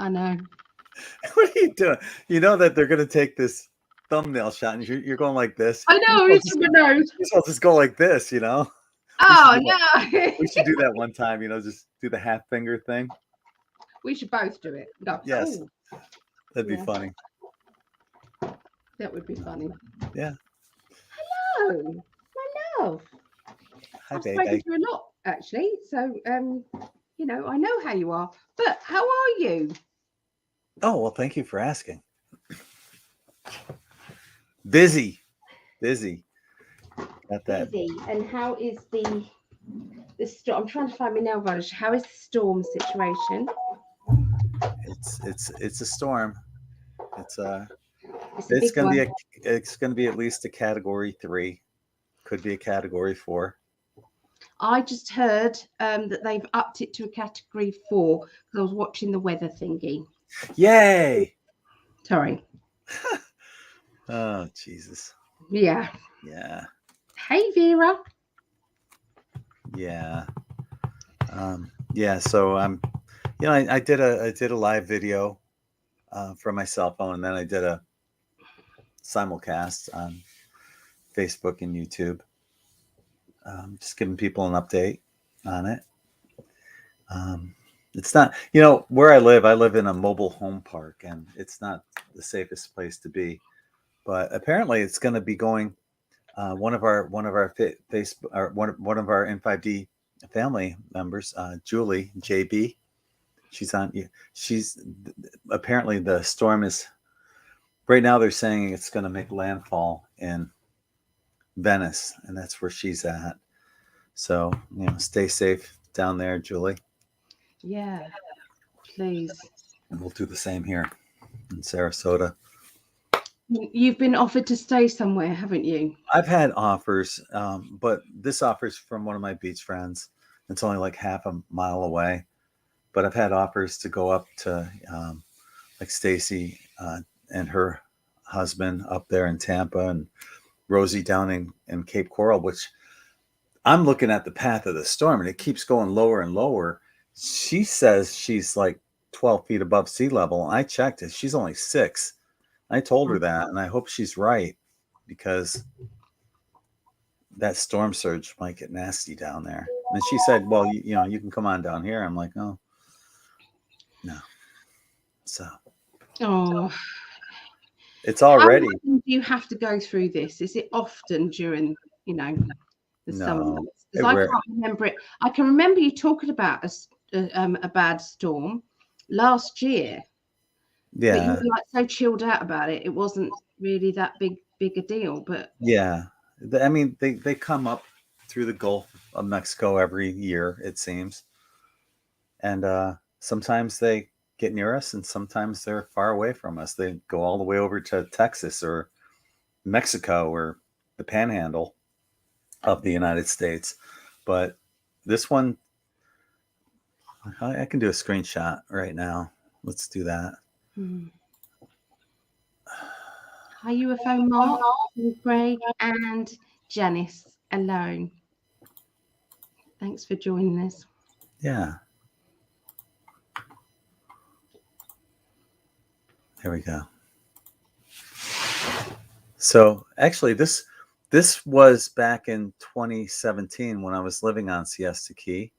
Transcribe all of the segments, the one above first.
I know. What are you doing? You know that they're going to take this thumbnail shot and you're going like this. I know, it's my nose. You're supposed to just go like this, you know? Oh, no. We should do that one time, you know, just do the half finger thing. We should both do it. No. Yes. Ooh. That'd be funny. That would be funny. Yeah. Hello, my love. Hi, I've baby. spoken to you a lot, actually. So, you know, I know how you are. But how are you? Oh, well, thank you for asking. Busy. Got that. Busy. And how is the storm? I'm trying to find my nail varnish. How is the storm situation? It's a storm. It's gonna be at least a category 3. Could be a category 4. I just heard that they've upped it to a category 4 because I was watching the weather thingy. Yay! Sorry. Oh, Jesus. Yeah. Yeah. Hey, Vera. Yeah. Yeah. So you know, I did a live video from my cell phone, and then I did a simulcast on Facebook and YouTube. Just giving people an update on it. It's not, you know, where I live in a mobile home park, and it's not the safest place to be. But apparently, it's going to be going. One of our Facebook, or one of our N5D family members, Julie JB. She's apparently the storm is right now. They're saying it's going to make landfall in Venice, and that's where she's at. So, you know, stay safe down there, Julie. Yeah, please. And we'll do the same here in Sarasota. You've been offered to stay somewhere, haven't you? I've had offers, but this offer's from one of my beach friends. It's only like half a mile away. But I've had offers to go up to like Stacy and her husband up there in Tampa, and Rosie down in Cape Coral, which I'm looking at the path of the storm, and it keeps going lower and lower. She says she's like 12 feet above sea level. I checked it. She's only 6. I told her that, and I hope she's right, because that storm surge might get nasty down there. And she said, well, you know, you can come on down here. I'm like, oh, no. So. Oh. It's already. How often do you have to go through this? Is it often during, you know, the summer months? Because I can't remember it. I can remember you talking about a bad storm last year. Yeah. But you were like so chilled out about it. It wasn't really that big a deal. But yeah, I mean, they come up through the Gulf of Mexico every year, it seems, and sometimes they get near us, and sometimes they're far away from us. They go all the way over to Texas or Mexico or the Panhandle of the United States. But this one, I can do a screenshot right now. Let's do that. Hi, UFO Mark, Gregg, and Janice alone. Thanks for joining us. Yeah. There we go. So actually, this was back in 2017 when I was living on Siesta Key,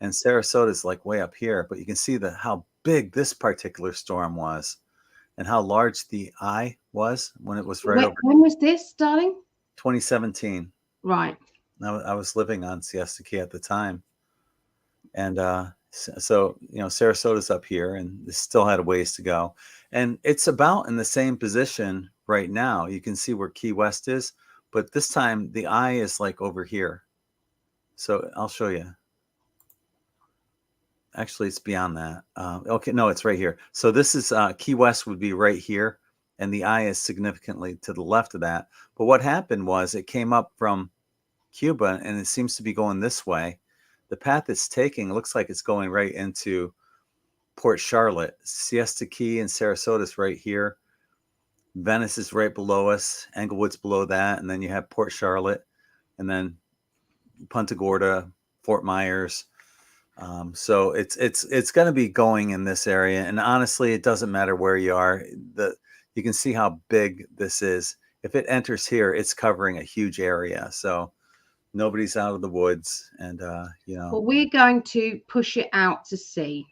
and Sarasota is like way up here, but you can see how big this particular storm was and how large the eye was when it was right over. When was this, darling? 2017. Right. I was living on Siesta Key at the time. And so, you know, Sarasota's up here, and it still had a ways to go. And it's about in the same position right now. You can see where Key West is, but this time the eye is like over here. So I'll show you. Actually, it's beyond that. Okay, no, it's right here. So this is Key West would be right here, and the eye is significantly to the left of that. But what happened was it came up from Cuba, and it seems to be going this way. The path it's taking looks like it's going right into Port Charlotte. Siesta Key and Sarasota is right here. Venice is right below us. Englewood's below that. And then you have Port Charlotte, and then Punta Gorda, Fort Myers, So it's going to be going in this area, and honestly, it doesn't matter where you are. You can see how big this is. If it enters here, it's covering a huge area. So nobody's out of the woods, and Well, we're going to push it out to sea.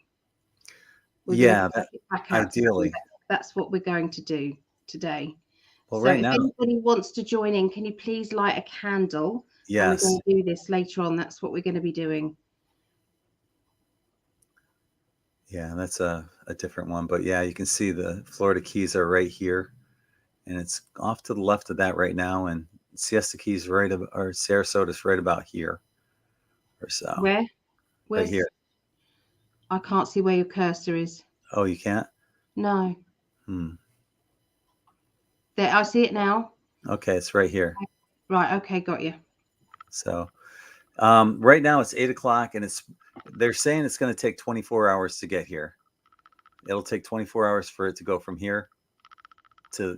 We're going to push it back out ideally. to sea. That's what we're going to do today. Well, so right if now, anybody wants to join in, can you please light a candle? Yes. And we're going to do this later on. That's what we're going to be doing. Yeah, that's a different one. But yeah, you can see the Florida Keys are right here. And it's off to the left of that right now. And Siesta Keys or Sarasota's right about here or so. Where? Right here. I can't see where your cursor is. Oh, you can't? No. There, I see it now. Okay, it's right here. Right, okay, got you. So right now it's 8 o'clock, and they're saying it's going to take 24 hours to get here. It'll take 24 hours for it to go from here to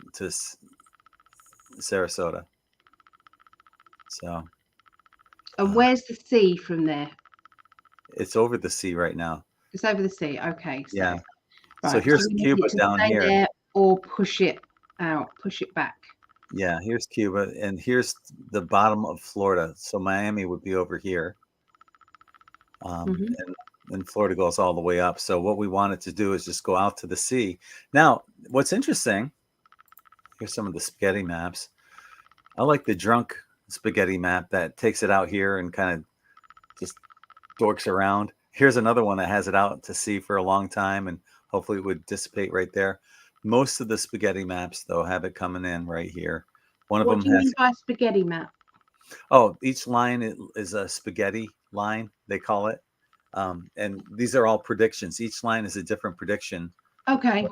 Sarasota. So. And where's the sea from there? It's over the sea right now. It's over the sea. Okay. So, yeah. Right. So here's Cuba down here. There or push it out, push it back. Yeah, here's Cuba, and here's the bottom of Florida. So Miami would be over here. And Florida goes all the way up. So what we wanted to do is just go out to the sea. Now, what's interesting, here's some of the spaghetti maps. I like the drunk spaghetti map that takes it out here and kind of just dorks around. Here's another one that has it out to sea for a long time, and hopefully it would dissipate right there. Most of the spaghetti maps, though, have it coming in right here. One of them has. What do you mean by spaghetti map? Oh, each line is a spaghetti line, they call it. And these are all predictions. Each line is a different prediction. Okay.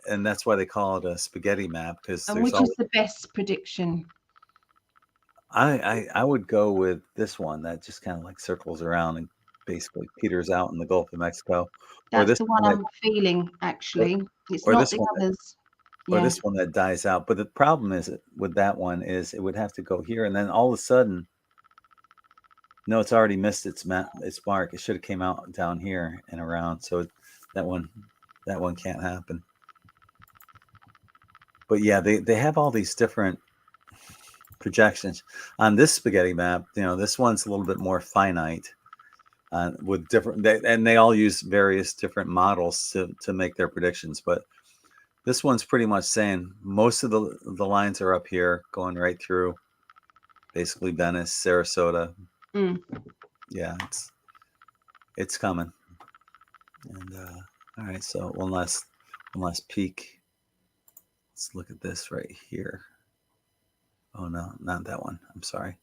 And that's why they call it a spaghetti map. And which is the best prediction? I would go with this one that just kind of like circles around and basically peters out in the Gulf of Mexico. That's the one I'm feeling, actually. It's not the others. Or this one that dies out. But the problem is with that one is it would have to go here, and then all of a sudden, no, it's already missed its mark. It should have came out down here and around. So that one can't happen. But yeah, they have all these different projections on this spaghetti map. This one's a little bit more finite. With different, and they all use various different models to make their predictions. But this one's pretty much saying most of the lines are up here, going right through, basically Venice, Sarasota. Yeah, it's coming. And all right, so one last peek. Let's look at this right here. Oh no, not that one. I'm sorry.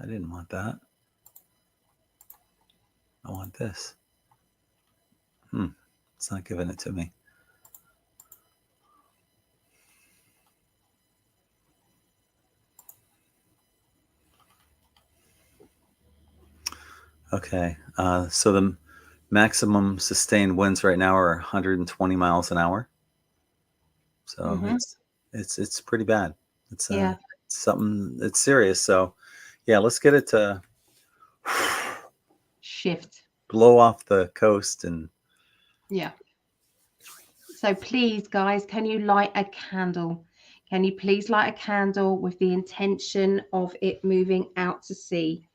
I didn't want that. I want this. It's not giving it to me. Okay, so the maximum sustained winds right now are 120 miles an hour. So it's pretty bad. It's something. It's serious. So yeah, let's get it to shift, blow off the coast, and so please, guys, can you light a candle? Can you please light a candle with the intention of it moving out to sea?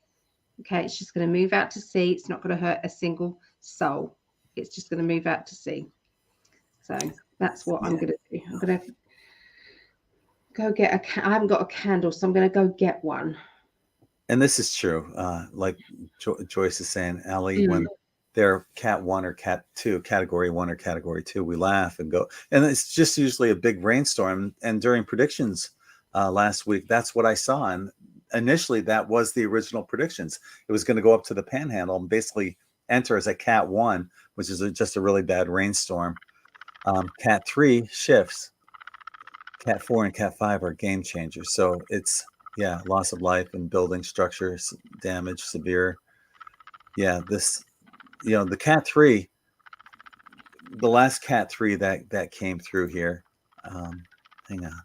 Okay, it's just going to move out to sea. It's not going to hurt a single soul. It's just going to move out to sea. So that's what I'm going to do. I'm going to go get I haven't got a candle, so I'm going to go get one. And this is true. Like Joyce is saying, Ellie, when they're Cat 1 or Cat 2, Category 1 or Category 2, we laugh and go. And it's just usually a big rainstorm. And during predictions last week, that's what I saw. And initially, that was the original predictions. It was going to go up to the Panhandle and basically enter as a Cat 1, which is just a really bad rainstorm. Cat 3 shifts. Cat 4 and Cat 5 are game changers. So it's, loss of life and building structures damage, severe. Yeah, the Cat 3, the last Cat 3 that came through here. Hang on.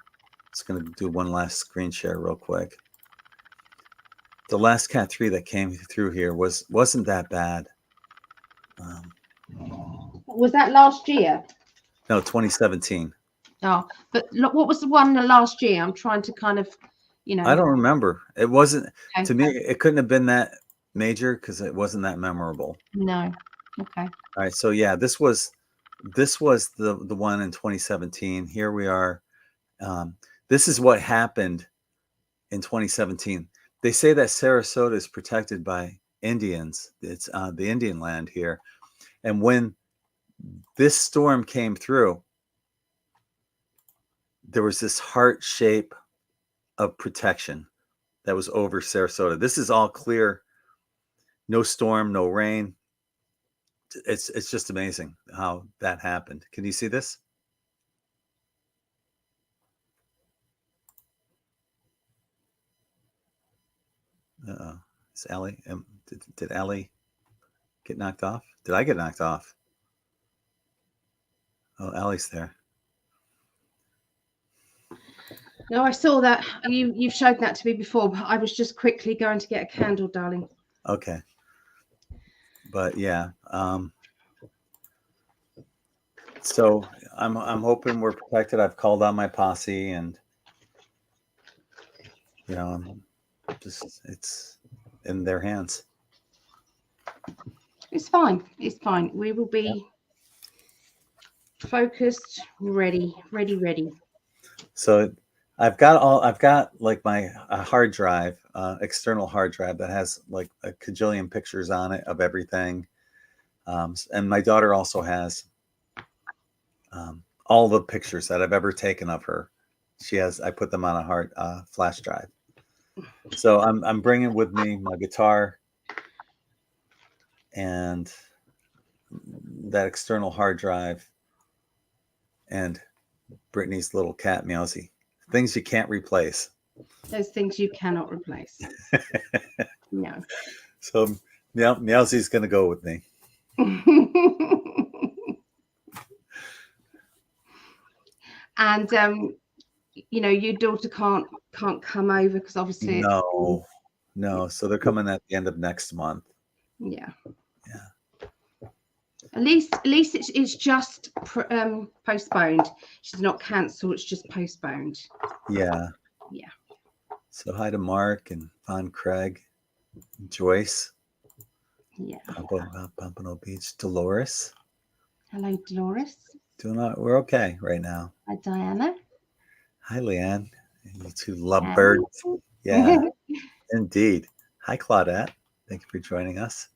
Just going to do one last screen share real quick. The last Cat 3 that came through here wasn't that bad. Was that last year? No, 2017. Oh, but what was the one last year? I'm trying to kind of, I don't remember. It wasn't, okay. To me, it couldn't have been that major because it wasn't that memorable. No. Okay. All right. So yeah, this was the one in 2017. Here we are. This is what happened in 2017. They say that Sarasota is protected by Indians. It's the Indian land here. And when this storm came through, there was this heart shape of protection that was over Sarasota. This is all clear. No storm, no rain. It's just amazing how that happened. Can you see this? Uh-oh. Is Allie, did Allie get knocked off? Did I get knocked off? Oh, Allie's there. No, I saw that. You've showed that to me before, but I was just quickly going to get a candle, darling. Okay. But yeah, so I'm hoping we're protected. I've called on my posse, and it's in their hands. It's fine. It's fine. We will be focused, ready. So I've got like my hard drive, external hard drive that has like a cajillion pictures on it of everything. And my daughter also has all the pictures that I've ever taken of her. I put them on a hard flash drive. So I'm bringing with me my guitar and that external hard drive and Brittany's little cat Meowsy. Things you can't replace. Those things you cannot replace. No. So Meowsy's going to go with me. And your daughter can't come over because obviously no. So they're coming at the end of next month. Yeah. At least it's just postponed. She's not cancelled. It's just postponed. Yeah. So hi to Mark and Von Craig, and Joyce. Yeah. Pompano Beach. Dolores. Hello, Dolores. We're okay right now. Hi, Diana. Hi, Leanne. You two lovebirds. Yeah, indeed. Hi, Claudette. Thank you for joining us.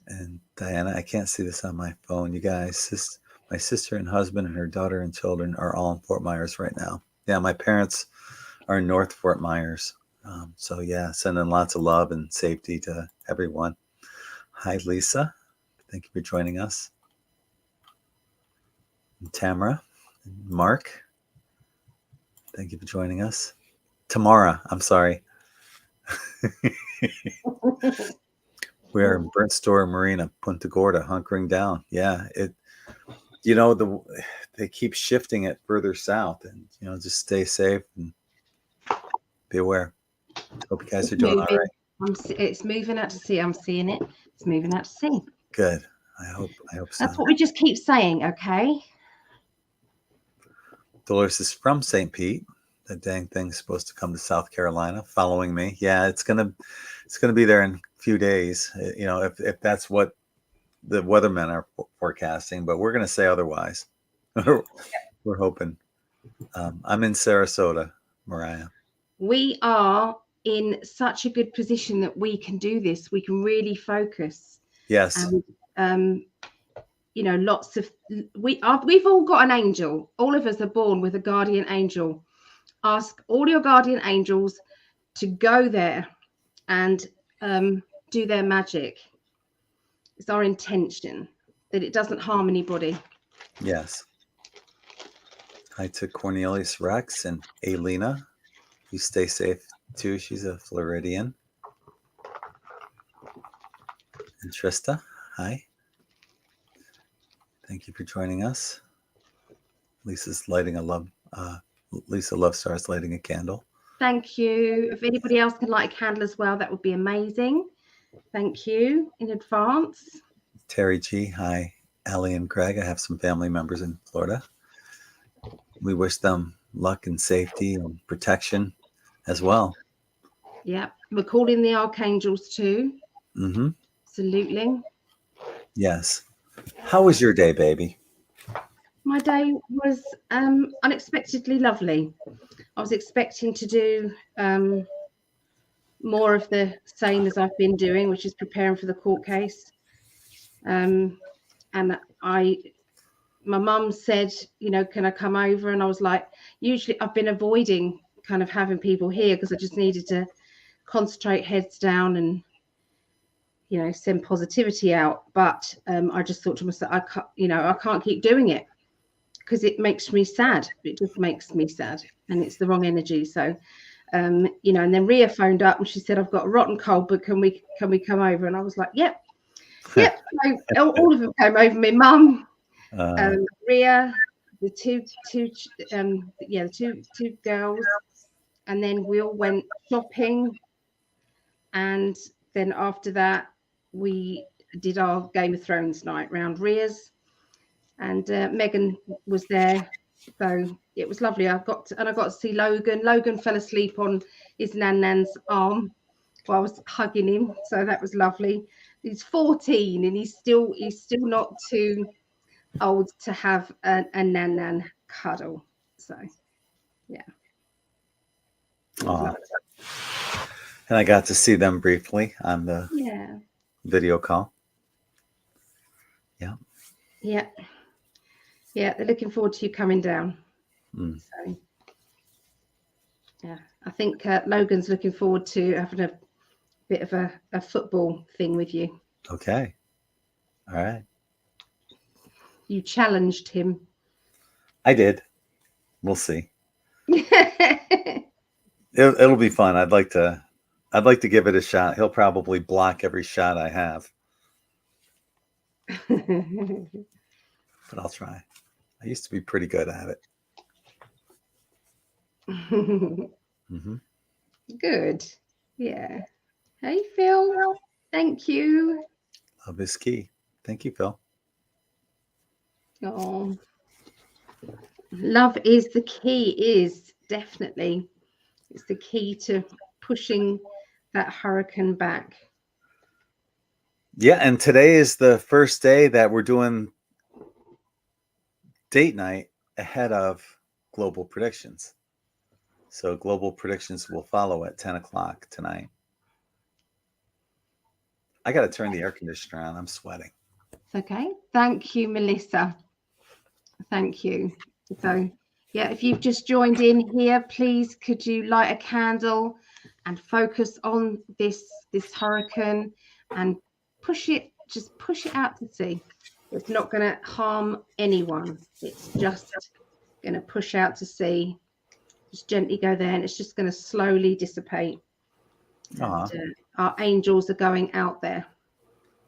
And Diana, I can't see this on my phone. You guys, my sister and husband and her daughter and children are all in Fort Myers right now. Yeah, my parents are in North Fort Myers. So yeah, sending lots of love and safety to everyone. Hi, Lisa. Thank you for joining us. And Tamara, and Mark. Thank you for joining us. Tamara, I'm sorry. We are in Burnt Store Marina, Punta Gorda, hunkering down. Yeah, they keep shifting it further south, and just stay safe and be aware. Hope you guys are doing all right. It's moving out to sea. I'm seeing it. It's moving out to sea. Good. I hope so. That's what we just keep saying, okay? Dolores is from St. Pete. That dang thing's supposed to come to South Carolina, following me. Yeah, it's gonna be there in a few days. If that's what the weathermen are forecasting, but we're gonna say otherwise. We're hoping. I'm in Sarasota, Mariah. We are in such a good position that we can do this. We can really focus. Yes. And we've all got an angel. All of us are born with a guardian angel. Ask all your guardian angels to go there and do their magic. It's our intention that it doesn't harm anybody. Yes. Hi to Cornelius Rex and Alina. You stay safe too. She's a Floridian. And Trista, hi. Thank you for joining us. Lisa's lighting Lisa Lovestar's lighting a candle. Thank you. If anybody else can light a candle as well, that would be amazing. Thank you in advance. Terry G. Hi, Allie and Gregg. I have some family members in Florida. We wish them luck and safety and protection as well. Yeah, we're calling the archangels too. Mm-hmm. Absolutely. Yes. How was your day, baby? My day was unexpectedly lovely. I was expecting to do more of the same as I've been doing, which is preparing for the court case. And my mum said, you know, can I come over? And I was like, usually I've been avoiding kind of having people here because I just needed to concentrate, heads down, and, you know, send positivity out. But I just thought to myself, I can't keep doing it because it makes me sad. It just makes me sad, and it's the wrong energy. So, you know, and then Ria phoned up and she said, I've got a rotten cold, but can we come over? And I was like, yep. So all of them came over. My mum, Ria, the two girls, and then we all went shopping, and then after that we did our Game of Thrones night round Ria's, and Megan was there, so it was lovely. I got to see Logan. Logan fell asleep on his nan's arm while I was hugging him, so that was lovely. He's 14 and he's still not too old to have a nan cuddle. So yeah. And I got to see them briefly on the video call. Yeah, they're looking forward to you coming down. So yeah, I think Logan's looking forward to having a bit of a football thing with you. Okay. All right. You challenged him. I did. We'll see. It'll be fun. I'd like to give it a shot. He'll probably block every shot I have. But I'll try. I used to be pretty good at it. Mm-hmm. Good. Yeah. Hey, Phil. Thank you. Love is key. Thank you, Phil. Oh, love is the key. Is definitely. It's the key to pushing that hurricane back. Yeah, and today is the first day that we're doing date night ahead of global predictions. So global predictions will follow at 10 o'clock tonight. I got to turn the air conditioner on. I'm sweating. It's okay. Thank you, Melissa. Thank you. So, yeah, if you've just joined in here, please could you light a candle and focus on this hurricane and push it out to sea. It's not going to harm anyone. It's just going to push out to sea. Just gently go there, and it's just going to slowly dissipate. And, our angels are going out there.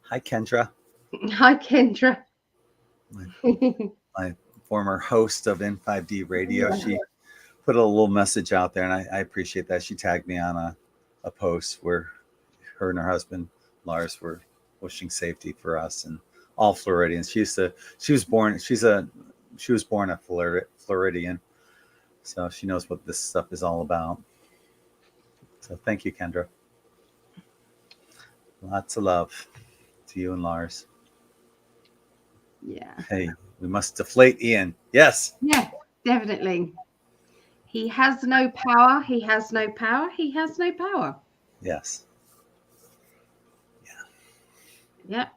Hi, Kendra. Hi, Kendra. My former host of N5D Radio. Yeah. She put a little message out there, and I appreciate that. She tagged me on a post where her and her husband Lars were wishing safety for us and all Floridians. She was born a Floridian, so she knows what this stuff is all about. So thank you, Kendra. Lots of love to you and Lars. Yeah. Hey, we must deflate Ian. Yes. Yeah, definitely. He has no power. He has no power. He has no power. Yes. Yeah.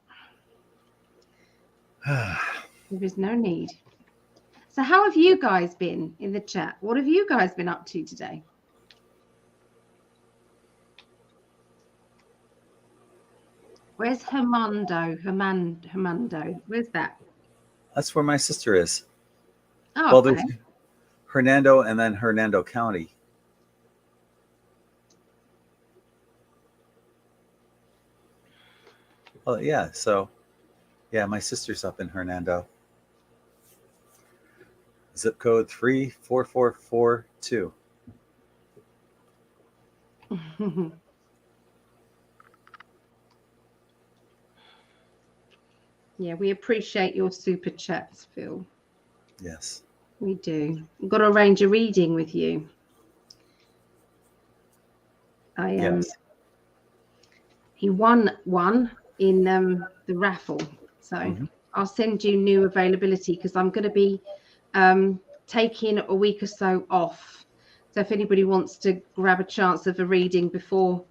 There is no need. So how have you guys been in the chat? What have you guys been up to today? Where's Hermando? Where's that? That's where my sister is. Oh, well, okay. There's Hernando and then Hernando County. Well, yeah. So, yeah, my sister's up in Hernando. Zip code 34442. Yeah, we appreciate your super chats, Phil. Yes. We do. We've got to arrange a reading with you. Yes. He won one in the raffle. So I'll send you new availability because I'm going to be taking a week or so off. So if anybody wants to grab a chance of a reading before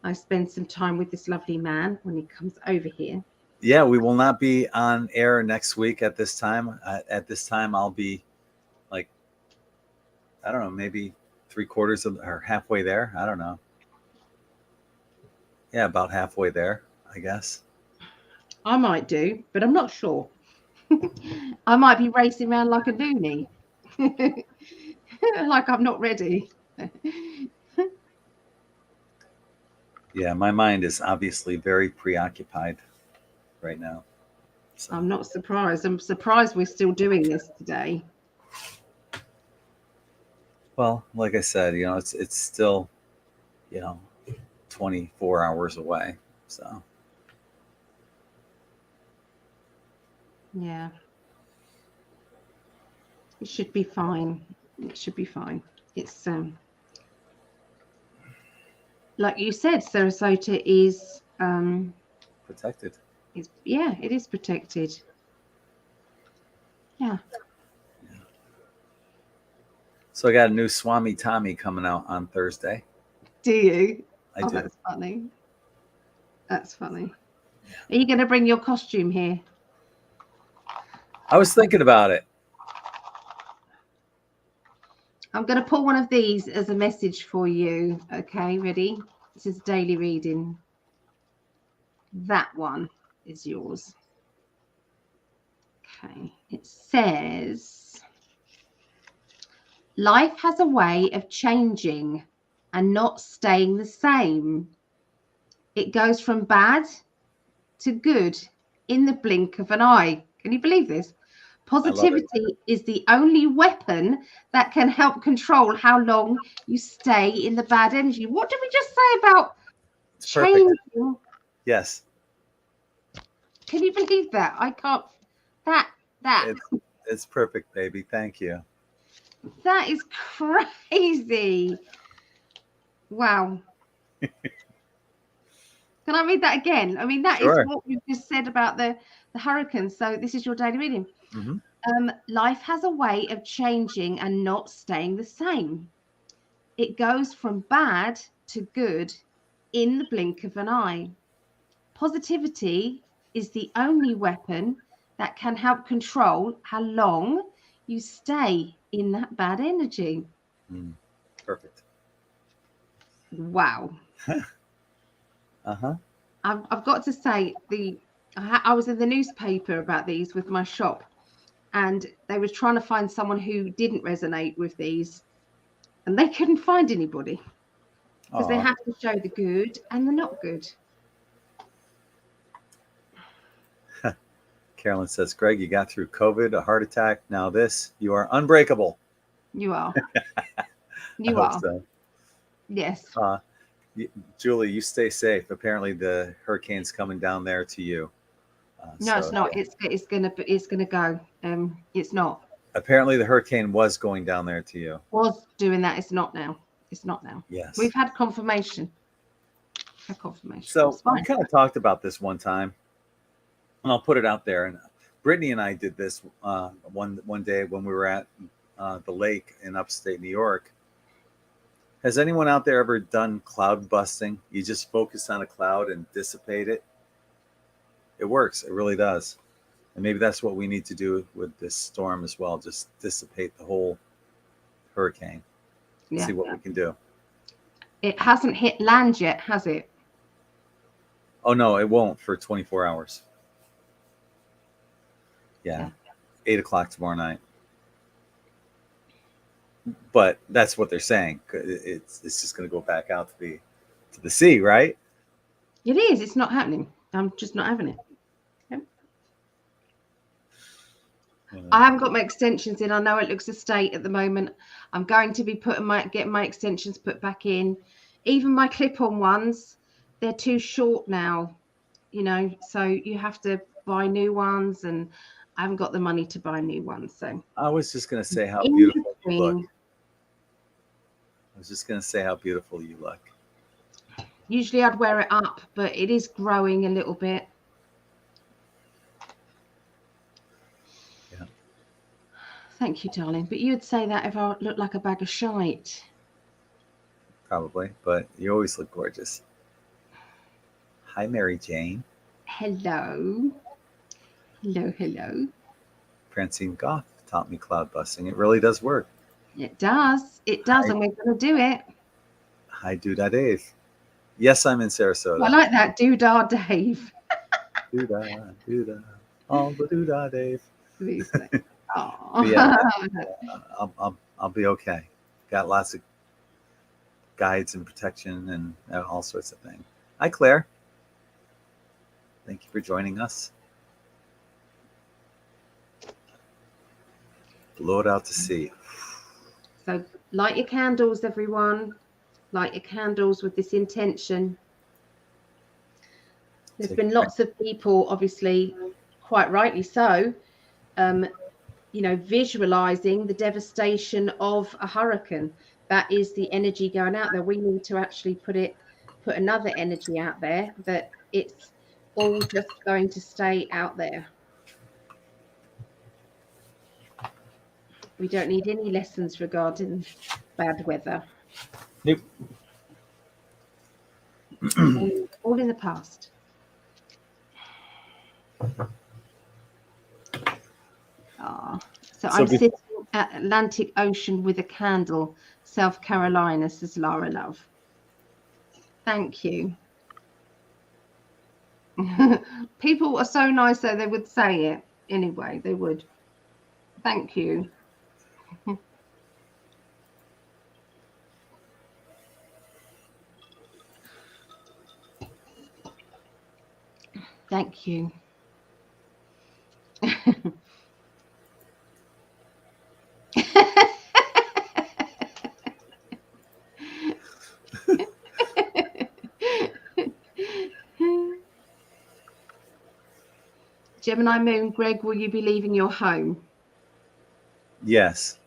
I spend some time with this lovely man when he comes over here. Yeah, we will not be on air next week at this time. At this time, I'll be like, I don't know, maybe 3/4 of or halfway there. I don't know. Yeah, about halfway there, I guess. I might do, but I'm not sure. I might be racing around like a loony. Like I'm not ready. Yeah, my mind is obviously very preoccupied right now. So. I'm not surprised. I'm surprised we're still doing this today. Well, like I said, it's still, 24 hours away. So. Yeah. It should be fine. It should be fine. It's like you said, Sarasota is protected. It is protected. Yeah. So I got a new Swami Tommy coming out on Thursday. Do you? I do. That's funny. That's funny. Are you going to bring your costume here? I was thinking about it. I'm going to pull one of these as a message for you. Okay, ready? This is daily reading. That one is yours. Okay, it says, life has a way of changing and not staying the same. It goes from bad to good in the blink of an eye. Can you believe this? Positivity is the only weapon that can help control how long you stay in the bad energy. What did we just say about changing? Perfect. Yes. Can you believe that? I can't. That. It's perfect, baby. Thank you. That is crazy. Wow. Can I read that again? I mean, that is what we've just said about the hurricanes. So this is your daily reading. Life has a way of changing and not staying the same. It goes from bad to good in the blink of an eye. Positivity is the only weapon that can help control how long you stay in that bad energy. Perfect. Wow. Uh-huh. I've got to say, I was in the newspaper about these with my shop, and they were trying to find someone who didn't resonate with these, and they couldn't find anybody because they have to show the good and the not good. Carolyn says, Greg, you got through COVID, a heart attack. Now this, you are unbreakable. You are. You are. So. Yes. Julie, you stay safe. Apparently the hurricane's coming down there to you. No, it's not. Yeah. It's gonna go. It's not. Apparently the hurricane was going down there to you. Was doing that. It's not now. It's not now. Yes. We've had confirmation. So we kind of talked about this one time, and I'll put it out there. And Brittany and I did this one day when we were at the lake in upstate New York. Has anyone out there ever done cloud busting? You just focus on a cloud and dissipate it. It works. It really does. And maybe that's what we need to do with this storm as well. Just dissipate the whole hurricane. See what we can do. It hasn't hit land yet, has it? Oh, no, it won't for 24 hours. Yeah. 8 o'clock tomorrow night. But that's what they're saying. It's just going to go back out to the sea, right? It is. It's not happening. I'm just not having it. Okay. I haven't got my extensions in. I know it looks a state at the moment. I'm going to be getting my extensions put back in even my clip-on ones, they're too short now, you know, so you have to buy new ones, and I haven't got the money to buy new ones. So I was just going to say how beautiful you look. I was just going to say how beautiful you look. Usually I'd wear it up, but it is growing a little bit. Yeah. Thank you, darling. But you'd say that if I looked like a bag of shite. Probably, but you always look gorgeous. Hi, Mary Jane. Hello. Hello, hello. Francine Goff taught me cloud busting. It really does work. It does. It does, Hi. and we're going to do it. Hi, Doodah Dave. Yes, I'm in Sarasota. I like that, Doodah Dave. Doodah, Doodah, all the Doodah Dave. Yeah, I'll be okay. Got lots of guides and protection and all sorts of things. Hi, Claire. Thank you for joining us. Blow it out to sea. So light your candles, everyone. Light your candles with this intention. There's been lots of people, obviously, quite rightly so, you know, visualizing the devastation of a hurricane. That is the energy going out there. We need to actually put another energy out there, that it's all just going to stay out there. We don't need any lessons regarding bad weather. Nope. All in the past. So I'm sitting at Atlantic Ocean with a candle, South Carolina, says Lara Love. Thank you. People are so nice that they would say it anyway. They would. Thank you. Thank you. Gemini Moon, Greg, will you be leaving your home? Yes.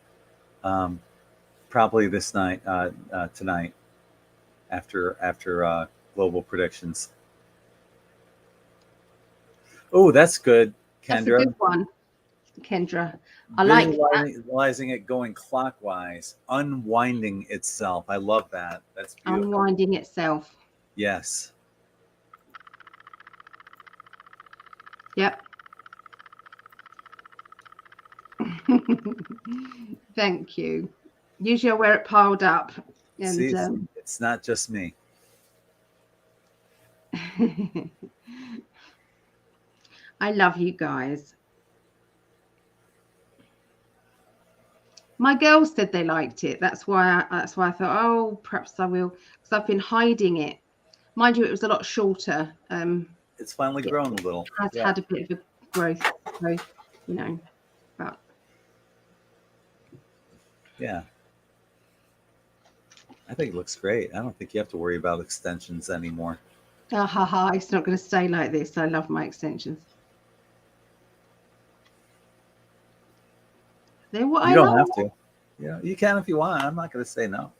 Probably this night, tonight, after global predictions. Oh, that's good, Kendra. That's a good one, Kendra. I like that. Visualizing it going clockwise, unwinding itself. I love that. That's beautiful. Unwinding itself. Yes. Yep. Thank you. Usually I wear it piled up. And see, it's not just me. I love you guys. My girls said they liked it. That's why I thought, oh, perhaps I will, because I've been hiding it. Mind you, it was a lot shorter. It's finally grown a little. It has had a bit of a growth, so, you know, but yeah. I think it looks great. I don't think you have to worry about extensions anymore. Oh, haha, it's not going to stay like this. I love my extensions. They're what you don't have to. You know, you can if you want. I'm not going to say no.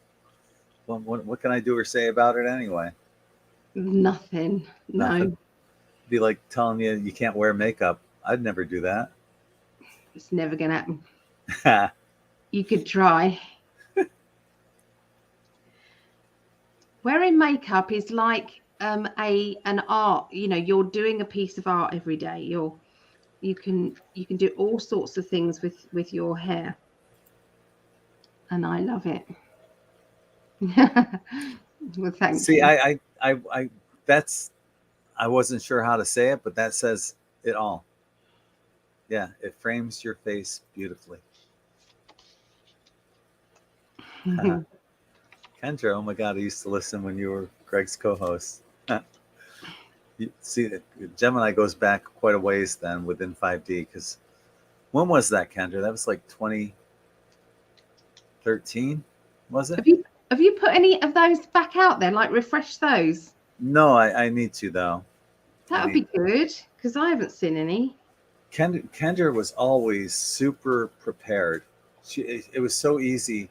Well, what can I do or say about it anyway? Nothing. No. It'd be like telling you can't wear makeup. I'd never do that. It's never going to happen. You could try. Wearing makeup is like an art. You know, you're doing a piece of art every day. You can do all sorts of things with your hair, and I love it. Well, thanks. See, I that's, I wasn't sure how to say it, but that says it all. Yeah, it frames your face beautifully. Kendra, oh my God, I used to listen when you were Greg's co-host. You see, Gemini goes back quite a ways then within 5D, because when was that, Kendra? That was like 2013, was it? Have you put any of those back out there, like refresh those? No, I need to though. That would be good because I haven't seen any. Kendra was always super prepared. It was so easy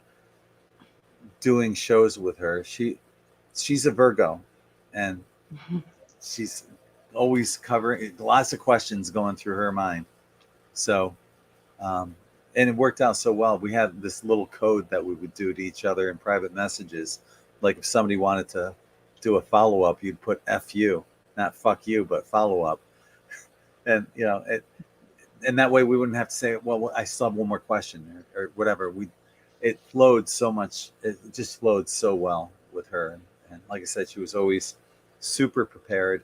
doing shows with her. She's a Virgo, and she's always covering lots of questions going through her mind. So, and it worked out so well. We had this little code that we would do to each other in private messages. Like if somebody wanted to do a follow up, you'd put "fu," not "fuck you," but follow up, and and that way we wouldn't have to say, well, I still have one more question or whatever. It flowed so much. It just flowed so well with her. And like I said, she was always super prepared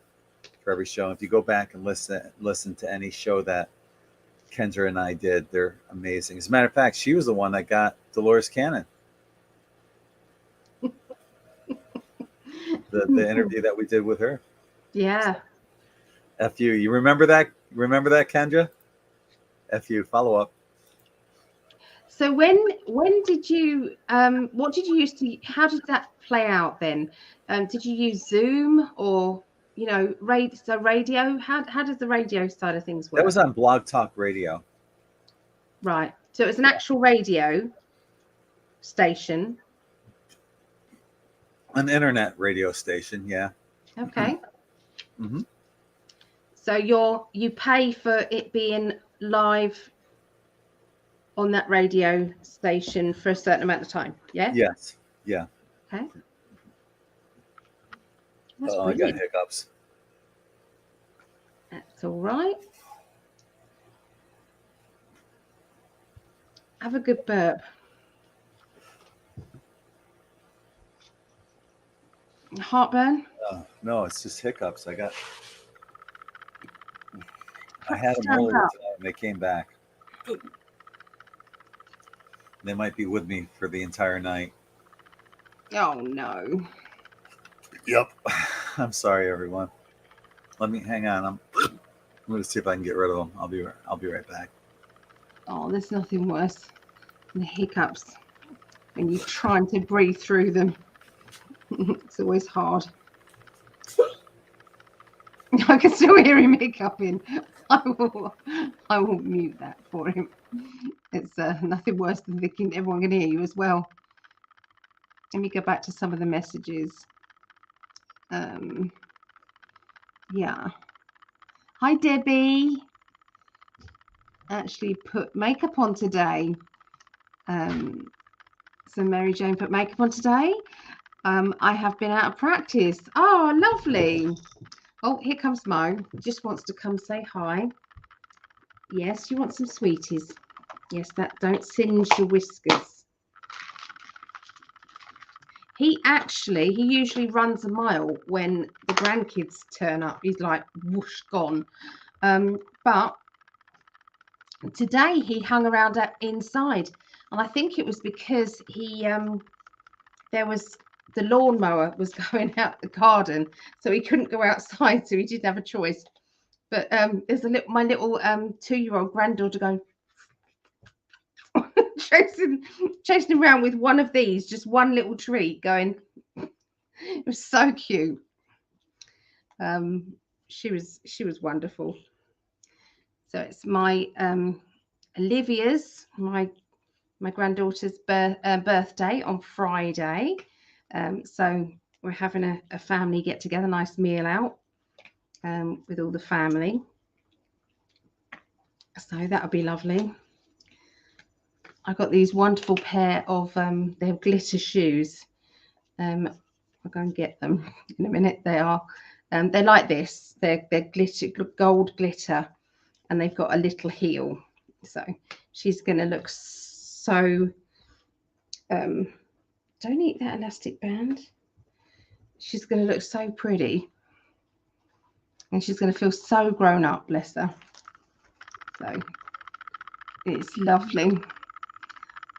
for every show. If you go back and listen to any show that Kendra and I did, they're amazing. As a matter of fact, she was the one that got Dolores Cannon. The interview that we did with her. Yeah. FU. You remember that? Remember that, Kendra? FU, follow up. So when did you what did you use to, how did that play out then? Did you use Zoom or radio? How does the radio side of things work? That was on Blog Talk Radio. Right. So it was an actual radio station. An internet radio station, yeah. Okay. Mm-hmm. So you pay for it being live on that radio station for a certain amount of time, yeah? Yes. Yeah. Okay. I got hiccups. That's all right. Have a good burp. Heartburn? No, it's just hiccups. I had them earlier today and they came back. They might be with me for the entire night. Oh no. Yep. I'm sorry, everyone. Let me hang on. I'm going to see if I can get rid of them. I'll be right back. Oh, there's nothing worse than hiccups when you're trying to breathe through them. It's always hard. I can still hear him hiccuping. I will mute that for him. It's nothing worse than thinking everyone can hear you as well. Let me go back to some of the messages. Yeah. Hi, Debbie. Actually put makeup on today. So Mary Jane put makeup on today. I have been out of practice. Oh, lovely. Oh, here comes Mo. Just wants to come say hi. Yes, you want some sweeties. Yes, that don't singe your whiskers. He usually runs a mile when the grandkids turn up. He's like whoosh gone. But today he hung around inside, and I think it was because the lawnmower was going out the garden, so he couldn't go outside, so he didn't have a choice. But there's my little 2-year-old granddaughter going chasing around with one of these, just one little treat going. It was so cute. She was wonderful. So it's my Olivia's, my granddaughter's birthday on Friday. So we're having a family get together, nice meal out with all the family. So that'll be lovely. I got these wonderful pair of they're glitter shoes. I'll go and get them in a minute. They're like this. They're glitter, gold glitter, and they've got a little heel. So she's going to look so. Don't eat that elastic band. She's going to look so pretty, and she's going to feel so grown up. Bless her. So it's lovely.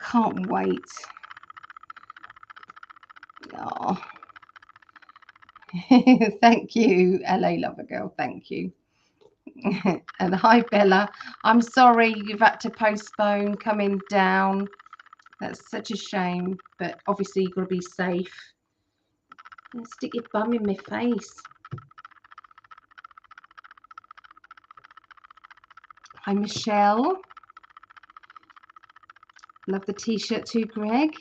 Can't wait. Oh. Thank you, LA Lover Girl. Thank you. And hi, Bella. I'm sorry you've had to postpone coming down. That's such a shame, but obviously you've got to be safe. Don't stick your bum in my face. Hi, Michelle. Love the t-shirt too, Greg.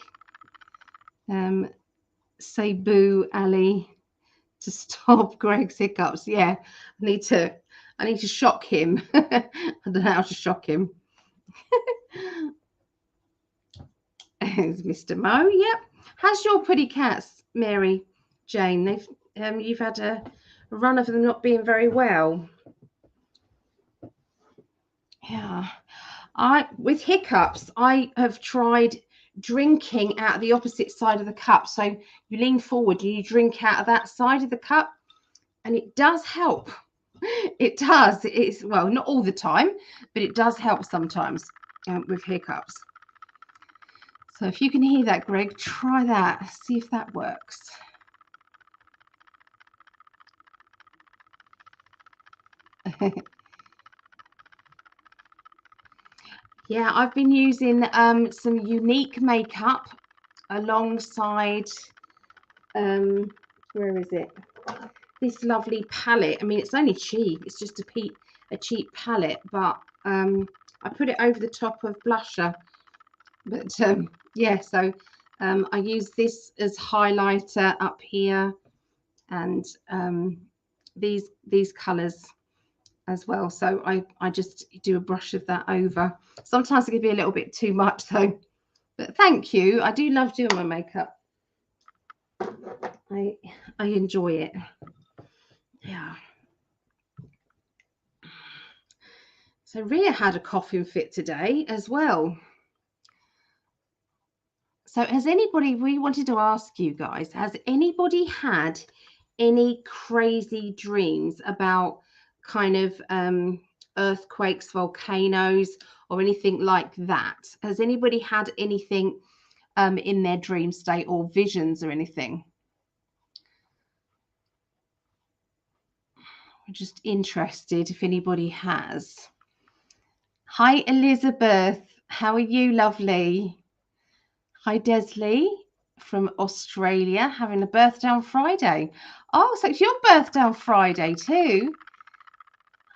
Say boo, Ali, to stop Greg's hiccups. Yeah, I need to shock him. I don't know how to shock him. It's Mr. Mo. Yep. How's your pretty cats, Mary Jane? They've you've had a run of them not being very well. Yeah. With hiccups, I have tried drinking out of the opposite side of the cup. So you lean forward and you drink out of that side of the cup, and it does help. It does. It's, well, not all the time, but it does help sometimes with hiccups. So if you can hear that, Greg, try that. See if that works. Yeah, I've been using some unique makeup alongside, where is it? This lovely palette. I mean, it's only cheap. It's just a cheap palette, but I put it over the top of blusher. But yeah, so I use this as highlighter up here, and these colors as well. So I just do a brush of that over. Sometimes it can be a little bit too much though, but thank you. I do love doing my makeup. I enjoy it. Yeah. So Ria had a coughing fit today as well. So has anybody, we wanted to ask you guys, has anybody had any crazy dreams about kind of earthquakes, volcanoes, or anything like that? Has anybody had anything in their dream state, or visions or anything? I'm just interested if anybody has. Hi, Elizabeth. How are you, lovely? Hi, Desley from Australia, having a birthday on Friday. Oh, so it's your birthday on Friday too.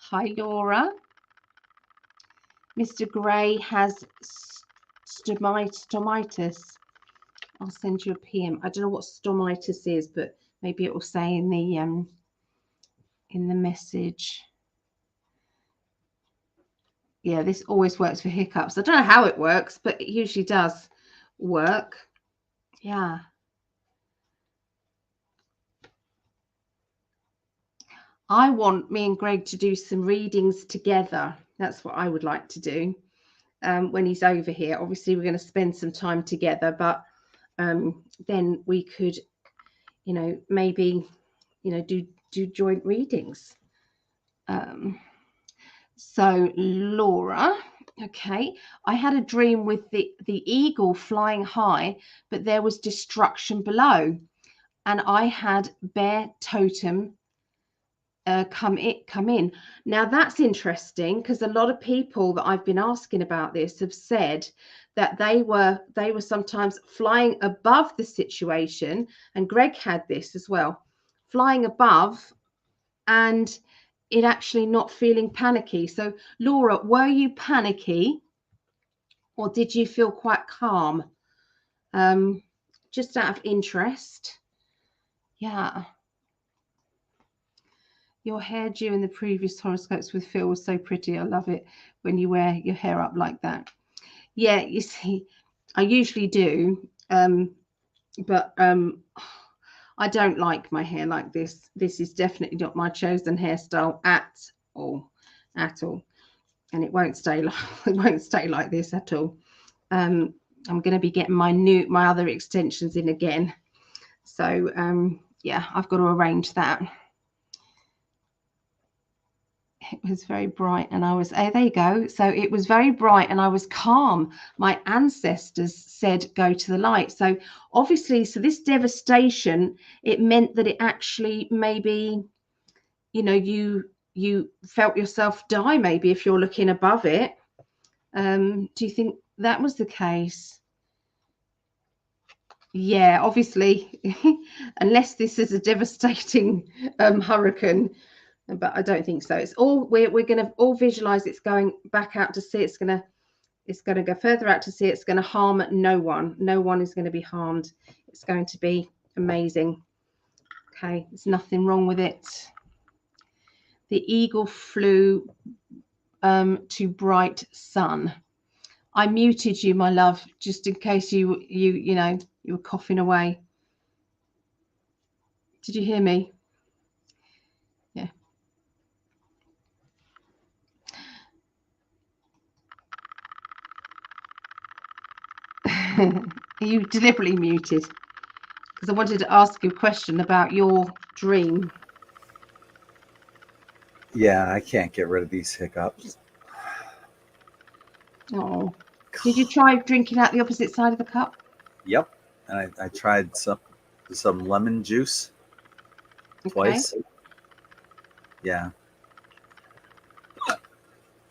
Hi, Laura. Mr. Gray has stomitis. I'll send you a PM. I don't know what stomitis is, but maybe it will say in the message. Yeah, this always works for hiccups. I don't know how it works, but it usually does work. Yeah. I want me and Greg to do some readings together. That's what I would like to do when he's over here. Obviously, we're going to spend some time together, but then we could, you know, maybe, you know, do joint readings. So Laura, okay, I had a dream with the eagle flying high, but there was destruction below, and I had bear totem come in. Now that's interesting, because a lot of people that I've been asking about this have said that they were sometimes flying above the situation, and Greg had this as well, flying above and it actually not feeling panicky. So Laura, were you panicky or did you feel quite calm? Just out of interest. Yeah. Your hair during the previous horoscopes with Phil was so pretty. I love it when you wear your hair up like that. Yeah, you see, I usually do, but I don't like my hair like this. This is definitely not my chosen hairstyle at all, and it won't stay like this at all. I'm going to be getting my other extensions in again, so yeah, I've got to arrange that. It was very bright and I was, there you go. So it was very bright and I was calm. My ancestors said, go to the light. So obviously, so this devastation, it meant that it actually maybe, you know, you felt yourself die, maybe if you're looking above it. Do you think that was the case? Yeah, obviously, unless this is a devastating hurricane, but I don't think so. It's all we're going to all visualize. It's going back out to sea. It's going to go further out to sea. It's going to harm no one. No one is going to be harmed. It's going to be amazing. Okay, there's nothing wrong with it. The eagle flew to bright sun. I muted you, my love, just in case you were coughing away. Did you hear me? Yeah. You deliberately muted because I wanted to ask you a question about your dream. Yeah, I can't get rid of these hiccups. Oh, did you try drinking out the opposite side of the cup? Yep, and I tried some lemon juice twice. Yeah.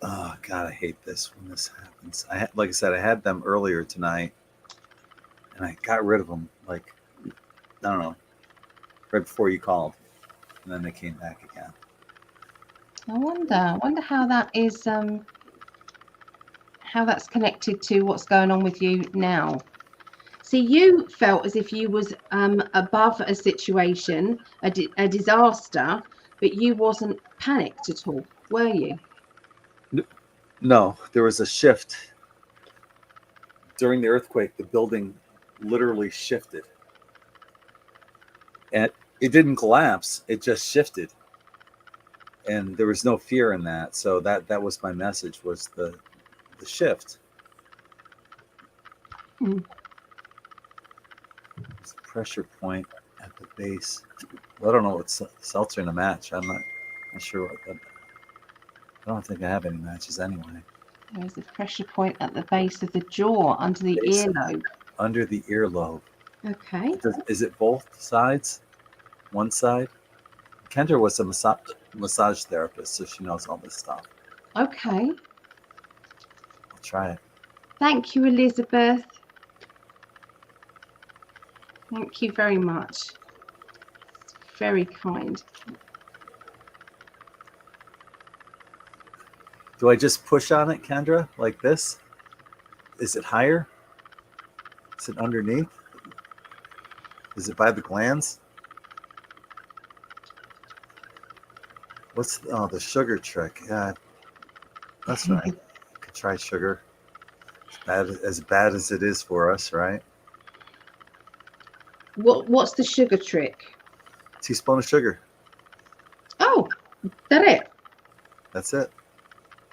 Oh God, I hate this when this happens. Like I said, I had them earlier tonight, and I got rid of them. Like, I don't know, right before you called, and then they came back again. I wonder how that is. How that's connected to what's going on with you now. See, you felt as if you was above a situation, a disaster, but you wasn't panicked at all, were you? No, there was a shift during the earthquake. The building literally shifted, and it didn't collapse. It just shifted, and there was no fear in that. So that was my message: was the shift. Mm. It's the pressure point at the base. I don't know what's seltzer in a match. I'm not sure what that. I don't think I have any matches anyway. There's a pressure point at the base of the jaw, under the earlobe. Under the earlobe. Okay. Is it both sides? One side? Kendra was a massage therapist, so she knows all this stuff. Okay. I'll try it. Thank you, Elizabeth. Thank you very much. Very kind. Do I just push on it, Kendra, like this? Is it higher? Is it underneath? Is it by the glands? What's the sugar trick? Yeah, that's right. I could try sugar. As bad as it is for us, right? What's the sugar trick? Teaspoon of sugar. Oh, that it? That's it.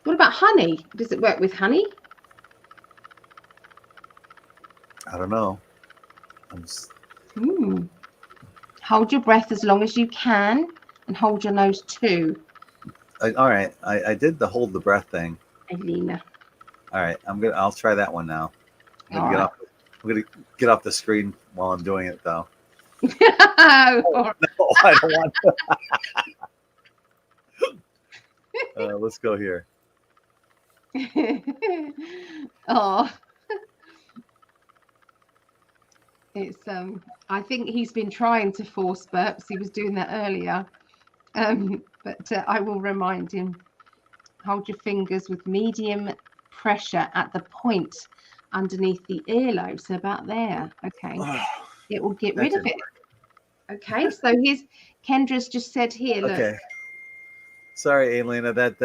What about honey? Does it work with honey? I don't know. Hold your breath as long as you can, and hold your nose too. All right, I did the hold the breath thing. Elena. All right, I'll try that one now. I'm gonna get off the screen while I'm doing it though. No, I don't want to. Let's go here. Oh, it's I think he's been trying to force burps. He was doing that earlier, but I will remind him. Hold your fingers with medium pressure at the point underneath the earlobe, so about there. Okay, it will get rid of it. Okay, so here's Kendra's just said here. Look. Okay. Sorry, Elena, that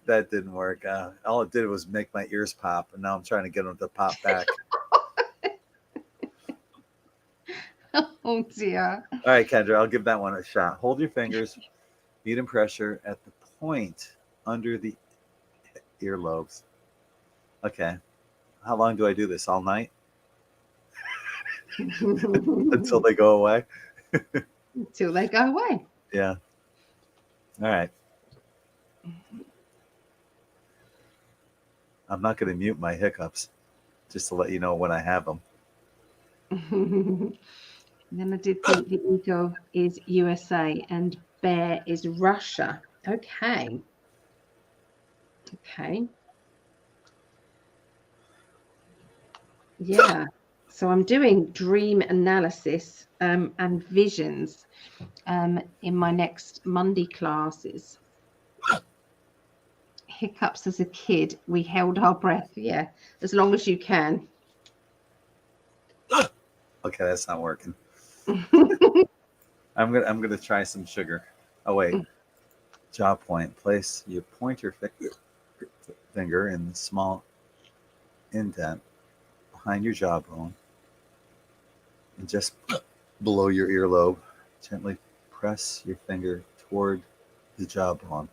didn't work. All it did was make my ears pop, and now I'm trying to get them to pop back. Oh dear. All right, Kendra, I'll give that one a shot. Hold your fingers, medium pressure at the point under the earlobes. Okay. How long do I do this? All night? Until they go away? Until they go away. Yeah. All right. I'm not going to mute my hiccups, just to let you know when I have them. Then I did think the ego is USA and bear is Russia. Okay. Okay. Yeah. So I'm doing dream analysis and visions in my next Monday classes. Hiccups as a kid, we held our breath. Yeah, as long as you can. Okay, that's not working. I'm gonna try some sugar. Oh wait, jaw point. Place your pointer finger in the small indent behind your jawbone, and just below your earlobe, gently press your finger toward the jawbone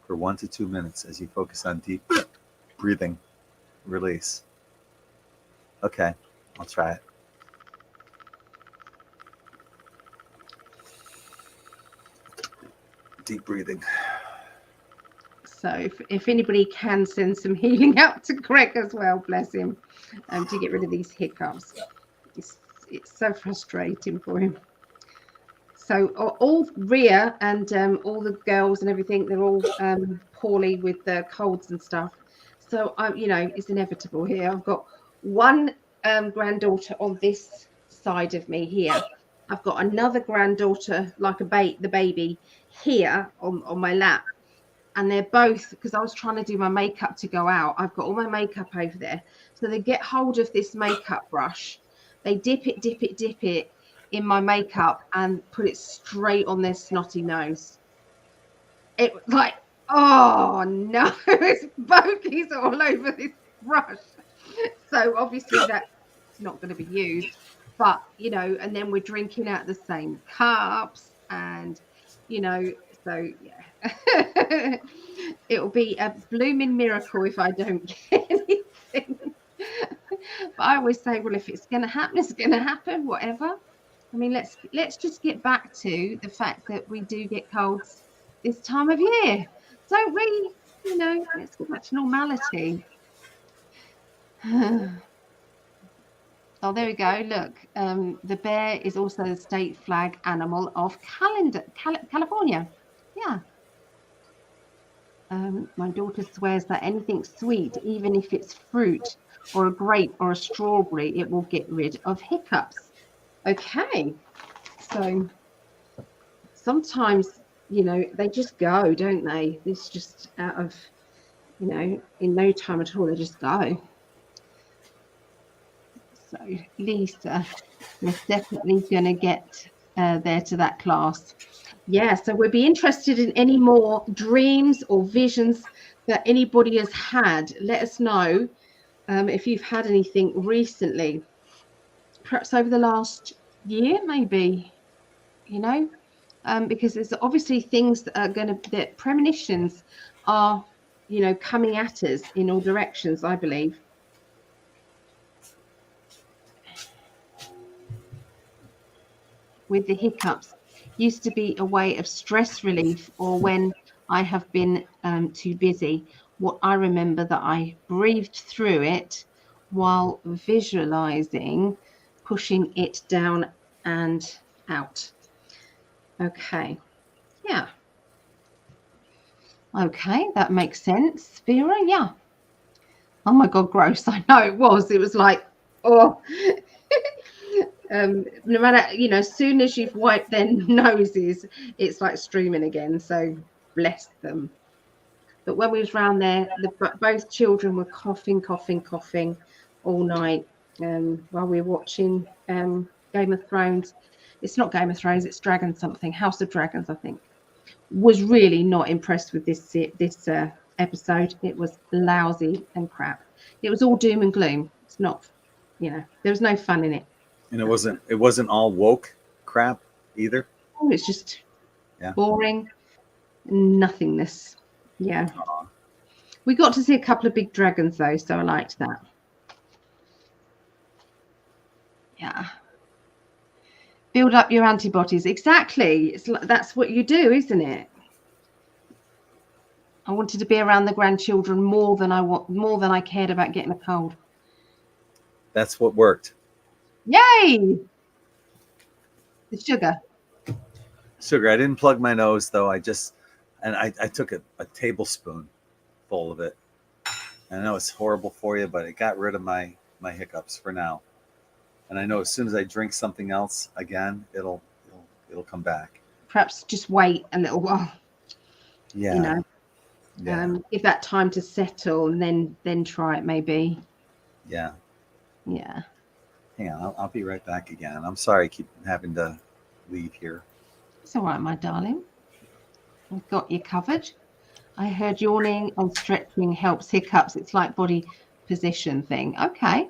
for 1 to 2 minutes as you focus on deep breathing. Release. Okay, I'll try it. Deep breathing. So if anybody can send some healing out to Gregg as well, bless him, to get rid of these hiccups. It's so frustrating for him. So all Rhea and all the girls and everything, they're all poorly with the colds and stuff. So it's inevitable here. I've got one granddaughter on this side of me here. I've got another granddaughter, like the baby, here on my lap. And they're both, because I was trying to do my makeup to go out, I've got all my makeup over there. So they get hold of this makeup brush, they dip it in my makeup and put it straight on their snotty nose. It was like, oh no, it's bogies all over this brush. So obviously that's not going to be used, but and then we're drinking out the same cups, and so yeah. It'll be a blooming miracle if I don't get anything. But I always say, well, if it's going to happen, it's going to happen, whatever. I mean, let's just get back to the fact that we do get colds this time of year, don't we? Let's get back to normality. Oh, there we go. Look, the bear is also the state flag animal of California. Yeah. My daughter swears that anything sweet, even if it's fruit or a grape or a strawberry, it will get rid of hiccups. Okay. So sometimes, they just go, don't they? It's just out of, in no time at all, they just go. So Lisa is definitely going to get there to that class. Yeah, so we'd be interested in any more dreams or visions that anybody has had. Let us know if you've had anything recently, perhaps over the last year, maybe, because there's obviously things that are that premonitions are, coming at us in all directions, I believe. With the hiccups, used to be a way of stress relief, or when I have been too busy. What I remember that I breathed through it while visualizing pushing it down and out. Okay. Yeah. Okay, that makes sense. Vera, yeah. Oh my God, gross. I know it was. It was like, oh. No matter, as soon as you've wiped their noses, it's like streaming again. So bless them. But when we was round there, both children were coughing all night while we were watching Game of Thrones. It's not Game of Thrones, it's Dragon something, House of Dragons, I think. Was really not impressed with this episode. It was lousy and crap. It was all doom and gloom. It's not, there was no fun in it. And it wasn't all woke crap either. Oh, it's just boring, nothingness. Yeah. Aww. We got to see a couple of big dragons though, so I liked that. Yeah. Build up your antibodies. Exactly. That's what you do, isn't it? I wanted to be around the grandchildren more than I cared about getting a cold. That's what worked. Yay! The sugar. I didn't plug my nose though. I took a tablespoon full of it. I know it's horrible for you, but it got rid of my hiccups for now. And I know as soon as I drink something else again, it'll come back. Perhaps just wait a little while. Yeah. You know, yeah. Give that time to settle, and then try it maybe. Yeah. Yeah. Hang on, I'll be right back again. I'm sorry I keep having to leave here. It's all right, my darling. I've got you covered. I heard yawning and stretching helps hiccups. It's like body position thing. Okay.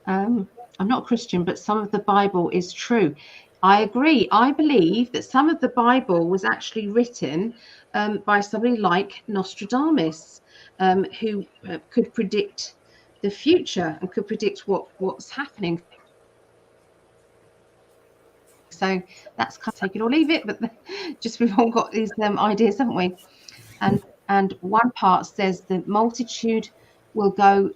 I'm not a Christian, but some of the Bible is true. I agree. I believe that some of the Bible was actually written by somebody like Nostradamus, who could predict the future and could predict what's happening. So that's kind of take it or leave it, but just we've all got these ideas, haven't we? And one part says the multitude will go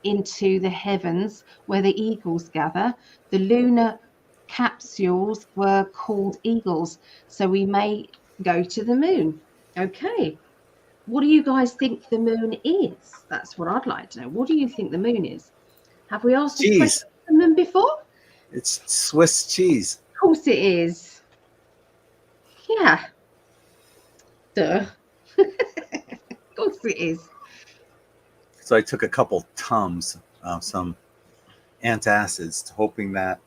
into the heavens where the eagles gather. The lunar capsules were called eagles, so we may go to the moon. Okay. What do you guys think the moon is? That's what I'd like to know. What do you think the moon is? Have we asked this question before? It's Swiss cheese. Of course it is. Yeah. Duh. Of course it is. So I took a couple Tums, some antacids, hoping that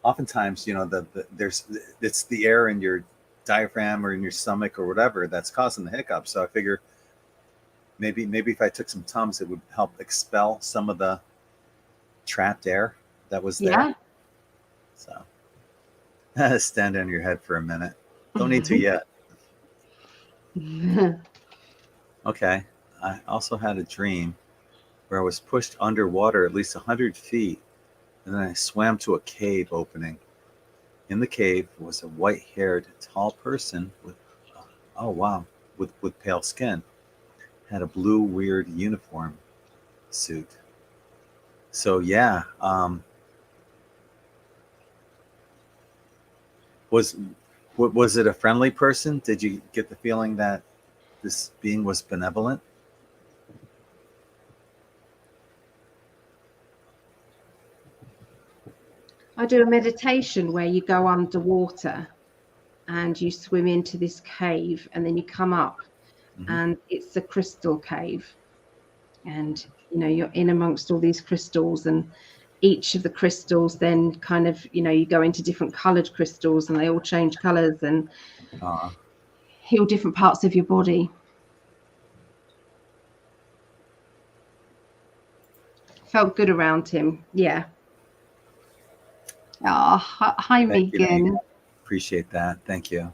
oftentimes, it's the air in your diaphragm or in your stomach or whatever that's causing the hiccup. So I figure maybe if I took some Tums, it would help expel some of the trapped air that was there. So stand on your head for a minute. Don't need to yet. Okay. I also had a dream where I was pushed underwater at least 100 feet, and then I swam to a cave opening. In the cave was a white-haired, tall person with pale skin. Had a blue, weird uniform suit. So yeah, was it a friendly person? Did you get the feeling that this being was benevolent? I do a meditation where you go underwater and you swim into this cave, and then you come up, and it's a crystal cave, and you're in amongst all these crystals, and each of the crystals then kind of you go into different colored crystals, and they all change colors and heal different parts of your body. Felt good around him. Yeah. Hi Megan. Appreciate that. Thank you.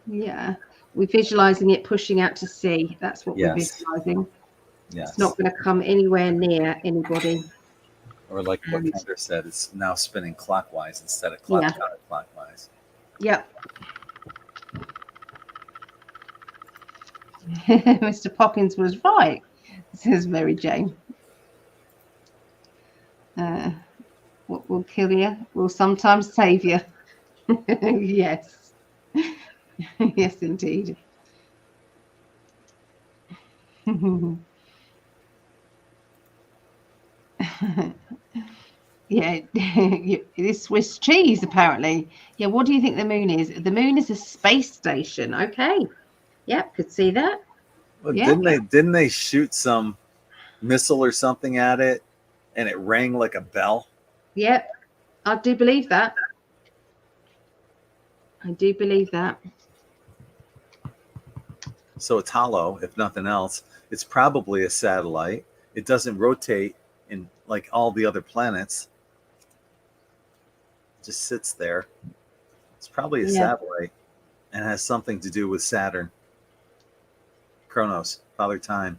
Yeah, we're visualizing it pushing out to sea. That's what we're visualizing. Yes. It's not going to come anywhere near anybody. Or like what Kendra said, it's now spinning clockwise instead of counterclockwise. Yep. Mr. Poppins was right, says Mary Jane. What will kill you will sometimes save you. Yes. Yes, indeed. Yeah, it is Swiss cheese, apparently. Yeah, what do you think the moon is? The moon is a space station. Okay. Yep, could see that. Well, yeah. Didn't they shoot some missile or something at it and it rang like a bell? Yep, I do believe that. I do believe that. So it's hollow, if nothing else. It's probably a satellite. It doesn't rotate in like all the other planets. It just sits there. It's probably a satellite and has something to do with Saturn. Kronos, Father Time,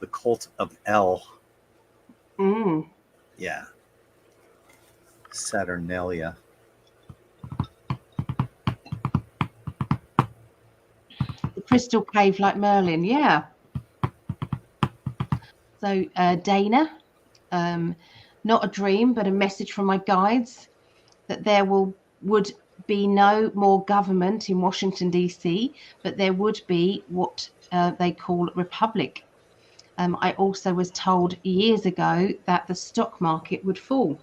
the cult of El. Yeah. Saturnalia. The crystal cave like Merlin, yeah. So Dana, not a dream, but a message from my guides that there would be no more government in Washington, D.C., but there would be what they call republic. I also was told years ago that the stock market would fall.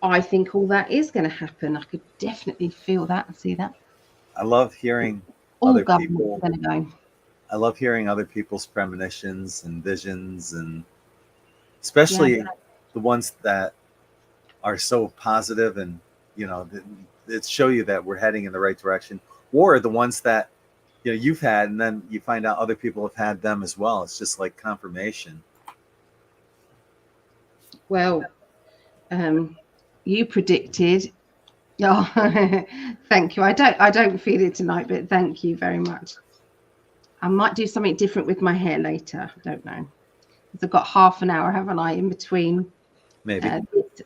I think all that is going to happen. I could definitely feel that and see that. I love hearing all other governments people. are going to go. I love hearing other people's premonitions and visions, and especially the ones that are so positive and, you know, that show you that we're heading in the right direction, or the ones that, you know, you've had, and then you find out other people have had them as well. It's just like confirmation. Well, you predicted. Oh, thank you. I don't feel it tonight, but thank you very much. I might do something different with my hair later. I don't know. I've got half an hour, haven't I, in between Maybe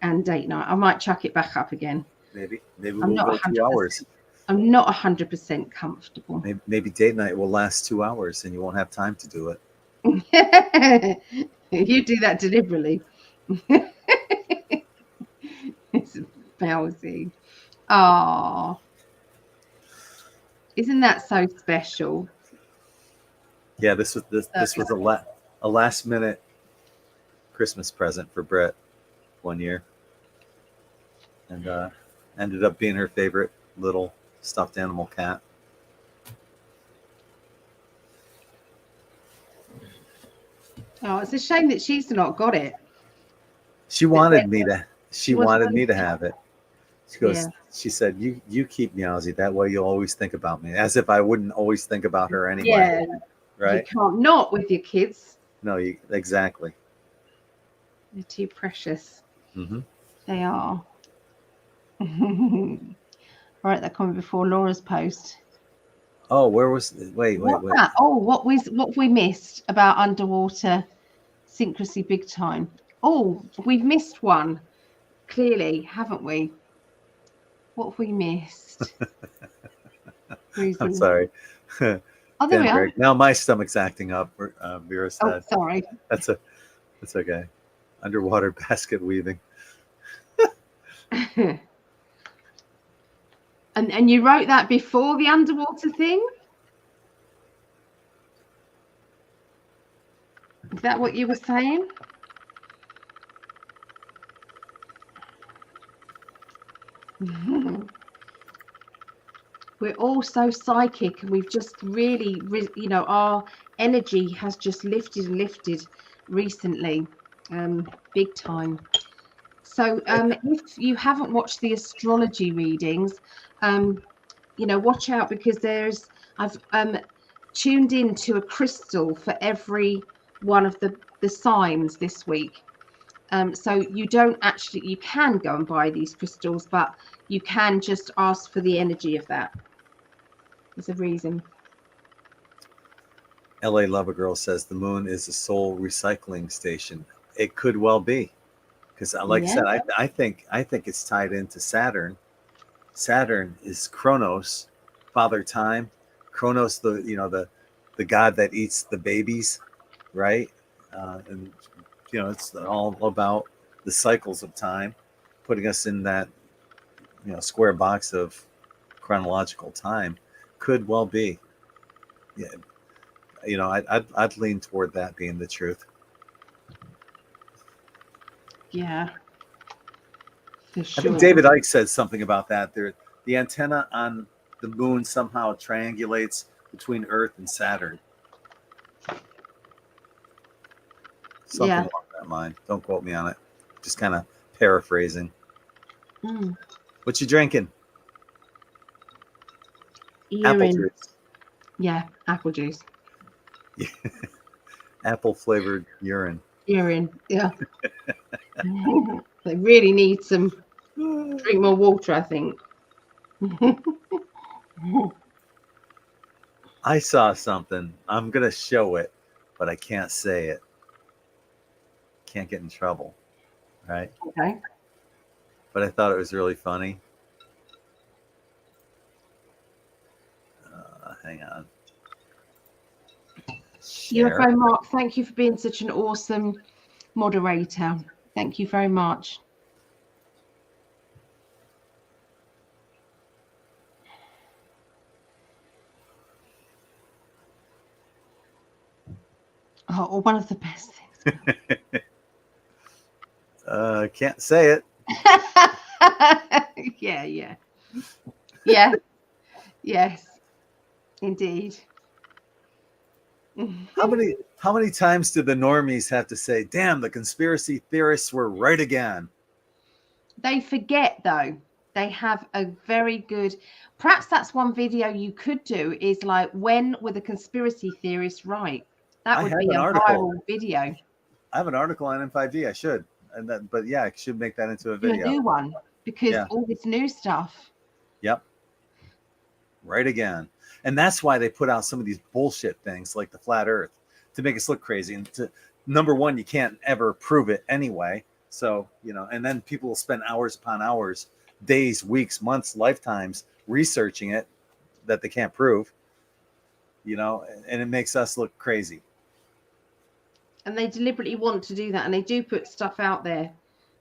and date night. I might chuck it back up again. Maybe we'll go 2 hours. I'm not 100% comfortable. Maybe date night will last 2 hours and you won't have time to do it. You do that deliberately. It's ballsy. Oh, isn't that so special? Yeah, this was a last minute Christmas present for Brett one year, and ended up being her favorite little stuffed animal cat. Oh, it's a shame that she's not got it. She wanted me to have it. She goes, she said, you keep Meowsy, that way you'll always think about me. As if I wouldn't always think about her anyway. Yeah. Right? You can't not with your kids. No, exactly. They're too precious. Mm-hmm. They are. Right, that comment before Laura's post. Oh, where was wait. Oh, what we missed about underwater syncrasy big time. Oh, we've missed one. Clearly, haven't we? What have we missed? I'm sorry. Oh, there we are. Now my stomach's acting up. Vera said. Oh, sorry. That's okay. Underwater basket weaving. And you wrote that before the underwater thing? Is that what you were saying? We're all so psychic, and we've just really, you know, our energy has just lifted and lifted recently, big time. So if you haven't watched the astrology readings, you know, watch out, because I've tuned into a crystal for every one of the signs this week. So you can go and buy these crystals, but you can just ask for the energy of that. There's a reason. LA Lover Girl says the moon is a soul recycling station. It could well be, because like I said, I think it's tied into Saturn. Saturn is Kronos, Father Time. Kronos, the god that eats the babies, right? And you know, it's all about the cycles of time, putting us in that, you know, square box of chronological time. Could well be. Yeah, you know, I'd lean toward that being the truth. Yeah, for sure. I think David Icke said something about that. The antenna on the moon somehow triangulates between Earth and Saturn. Something along that line. Don't quote me on it. Just kind of paraphrasing. What you drinking? Apple juice. Yeah, apple juice. Apple flavored urine. Urine, yeah. They really need some. Drink more water, I think. I saw something. I'm gonna show it, but I can't say it. Can't get in trouble, right? Okay. But I thought it was really funny. Hang on. UFO Mark, thank you for being such an awesome moderator. Thank you very much. Oh, one of the best things. Can't say it. Yeah. Yeah. Yes, indeed. How many times did the normies have to say, damn, the conspiracy theorists were right again? They forget, though. They have a very good, perhaps that's one video you could do, is like, when were the conspiracy theorists right? That would be a viral video. I have an article on N5D. I should. But yeah, I should make that into a Do video. a new one, because all this new stuff. Yep. Right again. And that's why they put out some of these bullshit things like the flat earth to make us look crazy. And number one, you can't ever prove it anyway. So, and then people will spend hours upon hours, days, weeks, months, lifetimes researching it that they can't prove, and it makes us look crazy. And they deliberately want to do that. And they do put stuff out there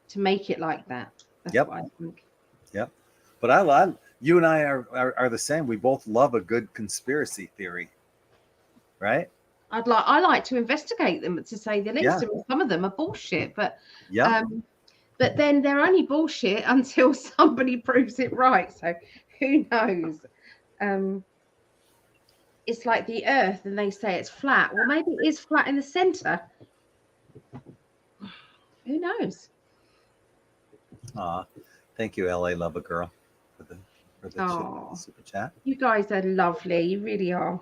to make it like that. That's what I think. Yep. But you and I are the same. We both love a good conspiracy theory, right? I like to investigate them, to say the least. Yeah. Some of them are bullshit, but but then they're only bullshit until somebody proves it right. So who knows? It's like the Earth, and they say it's flat. Well, maybe it is flat in the center. Who knows? Thank you, LA Love a Girl, for the super chat. You guys are lovely. You really are.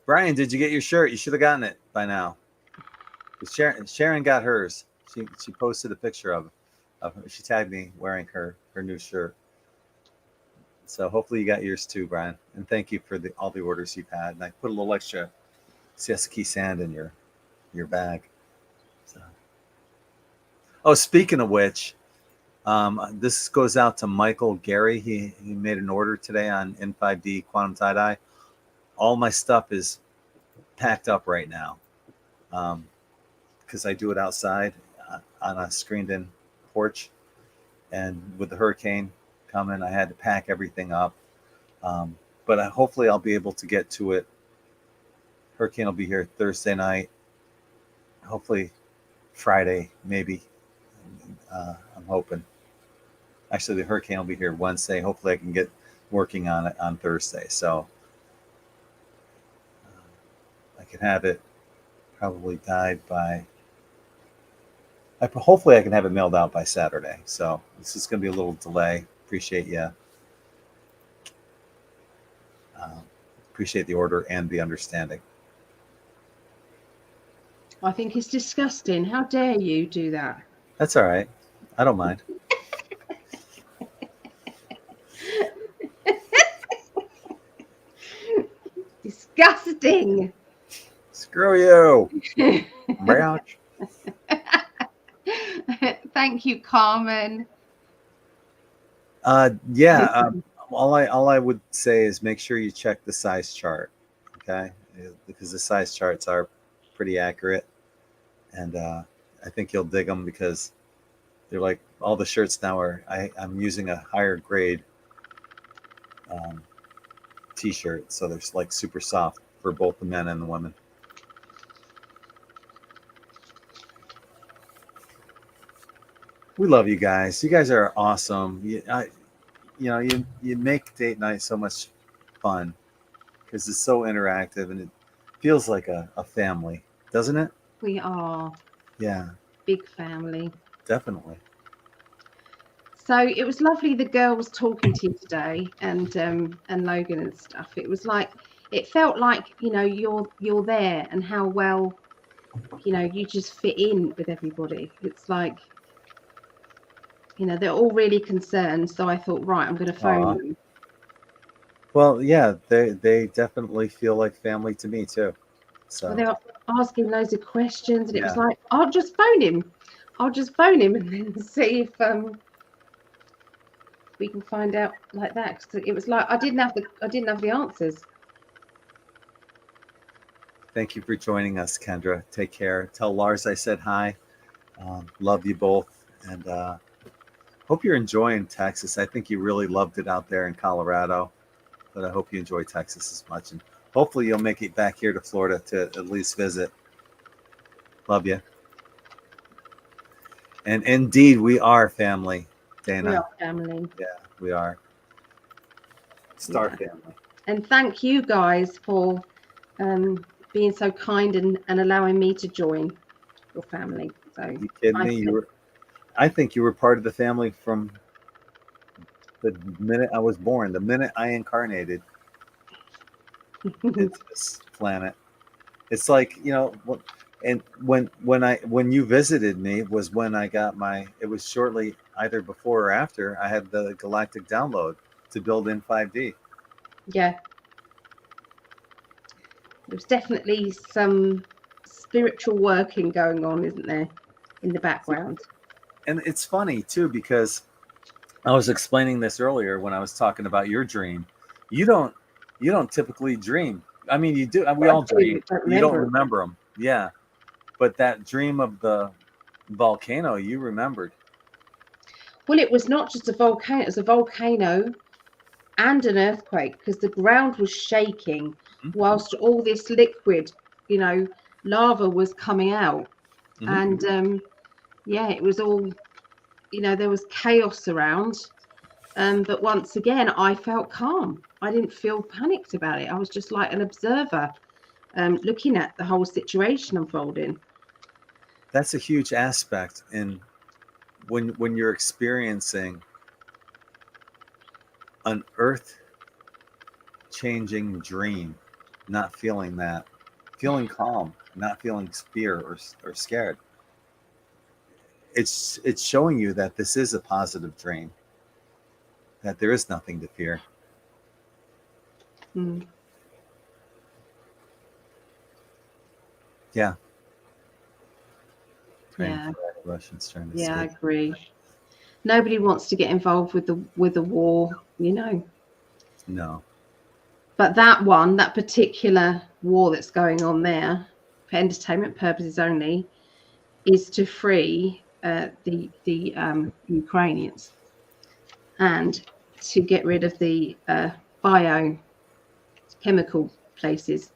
Brian, did you get your shirt? You should have gotten it by now. Sharon got hers. She posted a picture of she tagged me wearing her new shirt. So hopefully you got yours too, Brian. And thank you for all the orders you've had. And I put a little extra Siesta Key sand in your bag. So. Oh, speaking of which, this goes out to Michael Gary. He made an order today on N5D Quantum Tie-Dye. All my stuff is packed up right now because I do it outside on a screened-in porch. And with the hurricane coming, I had to pack everything up. But hopefully I'll be able to get to it. Hurricane will be here Thursday night. Hopefully Friday, maybe. I'm hoping. Actually, the hurricane will be here Wednesday. Hopefully I can get working on it on Thursday. So I can have it probably dyed by... hopefully I can have it mailed out by Saturday. So this is going to be a little delay. Appreciate you. Appreciate the order and the understanding. I think it's disgusting. How dare you do that? That's all right. I don't mind. Disgusting. Screw you. Ouch. Thank you, Carmen. All I would say is make sure you check the size chart, okay? Because the size charts are pretty accurate, and I think you'll dig them because they're like all the shirts now I'm using a higher grade t-shirt, so they're like super soft for both the men and the women. We love you guys. You guys are awesome. You make date night so much fun because it's so interactive and it feels like a family, doesn't it? We are. Yeah. Big family. Definitely. So it was lovely. The girl was talking to you today, and Logan and stuff. It was like, it felt like, you're there, and how well, you just fit in with everybody. It's like, they're all really concerned. So I thought, right, I'm going to phone them. Well, yeah, they definitely feel like family to me too. So they were asking loads of questions, and it was like, I'll just phone him and then see if we can find out like that. Because it was like I didn't have the answers. Thank you for joining us, Kendra. Take care. Tell Lars I said hi. Love you both, and hope you're enjoying Texas. I think you really loved it out there in Colorado, but I hope you enjoy Texas as much, and hopefully you'll make it back here to Florida to at least visit. Love you. And indeed, we are family, Dana. We are family. Yeah, we are. Star Yeah. family. And thank you guys for being so kind and allowing me to join your family. So You kidding me? I think you were part of the family from the minute I was born, the minute I incarnated into this planet. It's like, and when you visited me was when I got it was shortly either before or after I had the galactic download to build in 5D. Yeah. There's definitely some spiritual working going on, isn't there, in the background? And it's funny too, because I was explaining this earlier when I was talking about your dream. You don't typically dream. I mean, you do. We all dream. You don't remember them. Yeah. But that dream of the volcano, you remembered. Well, it was not just a volcano. It was a volcano and an earthquake, because the ground was shaking whilst all this liquid, lava was coming out. And yeah, it was all, there was chaos around. But once again, I felt calm. I didn't feel panicked about it. I was just like an observer, looking at the whole situation unfolding. That's a huge aspect in when you're experiencing an earth changing dream, not feeling that, feeling calm, not feeling fear or scared. It's showing you that this is a positive dream, that there is nothing to fear. Yeah. Yeah. Russians trying to I agree. Nobody wants to get involved with the war, No. But that particular war that's going on there, for entertainment purposes only, is to free the Ukrainians and to get rid of the biochemical places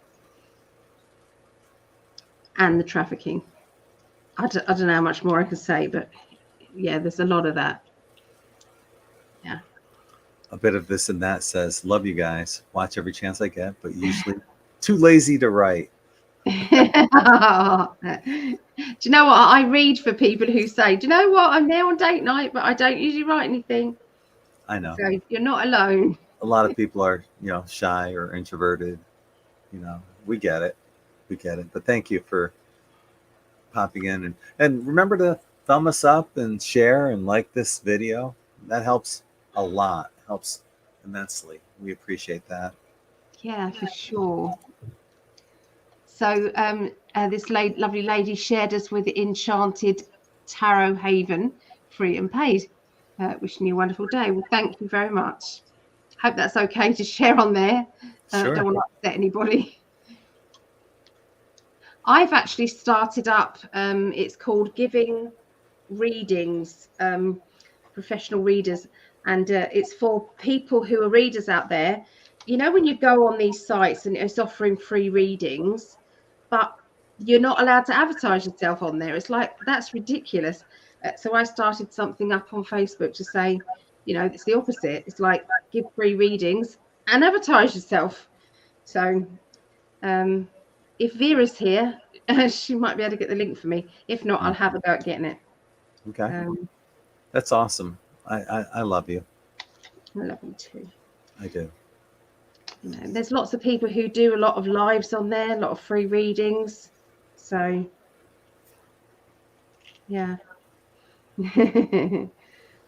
and the trafficking. I don't know how much more I can say, but yeah, there's a lot of that. Yeah. A bit of this and that says, love you guys, watch every chance I get, but usually too lazy to write. Do you know what? I read for people who say, do you know what? I'm there on date night, but I don't usually write anything. I know. So you're not alone. A lot of people are, shy or introverted. We get it. We get it. But thank you for popping in. And remember to thumb us up and share and like this video. That helps a lot. Helps immensely. We appreciate that. Yeah, for sure. So this lovely lady shared us with Enchanted Tarot Haven, free and paid. Wishing you a wonderful day. Well, thank you very much. Hope that's okay to share on there. Sure. Don't want to upset anybody. I've actually started up, it's called Giving Readings, professional readers, and it's for people who are readers out there. When you go on these sites and it's offering free readings, but you're not allowed to advertise yourself on there. It's like, that's ridiculous. So I started something up on Facebook to say, it's the opposite. It's like, give free readings and advertise yourself. So if Vera's here, she might be able to get the link for me. If not, I'll have a go at getting it. Okay. That's awesome. I love you. I love you too. I do. There's lots of people who do a lot of lives on there, a lot of free readings. So, yeah.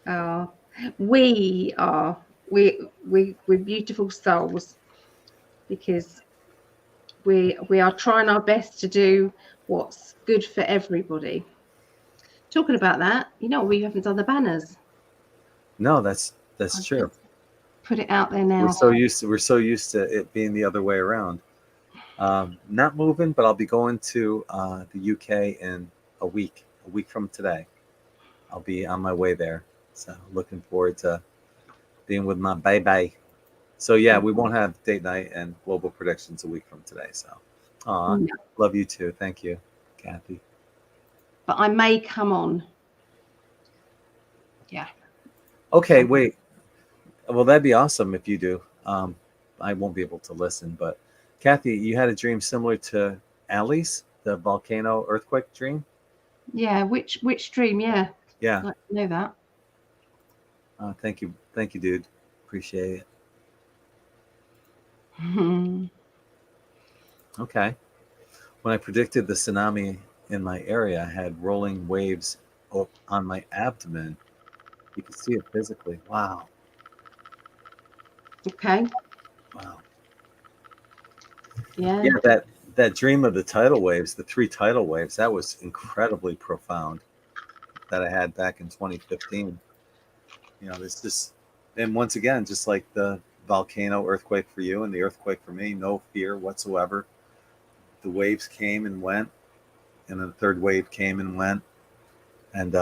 Oh, we're beautiful souls, because we are trying our best to do what's good for everybody. Talking about that, we haven't done the banners. No, that's true. Put it out there now. We're so used to it being the other way around. Not moving, but I'll be going to the UK in a week from today. I'll be on my way there. So looking forward to being with my baby. So yeah, we won't have date night and global predictions a week from today. So love you too. Thank you, Kathy. But I may come on. Yeah. Okay, wait. Well, that'd be awesome if you do. I won't be able to listen, but Kathy, you had a dream similar to Allie's, the volcano earthquake dream. Yeah. Which dream? Yeah. Yeah. I'd like to know that. Thank you, dude. Appreciate it. Okay. When I predicted the tsunami in my area, I had rolling waves on my abdomen. You can see it physically. Wow. Okay. Wow. Yeah. Yeah, that dream of the tidal waves, the 3 tidal waves, that was incredibly profound that I had back in 2015. There's just, and once again, just like the volcano earthquake for you and the earthquake for me, no fear whatsoever. The waves came and went, and then the third wave came and went, and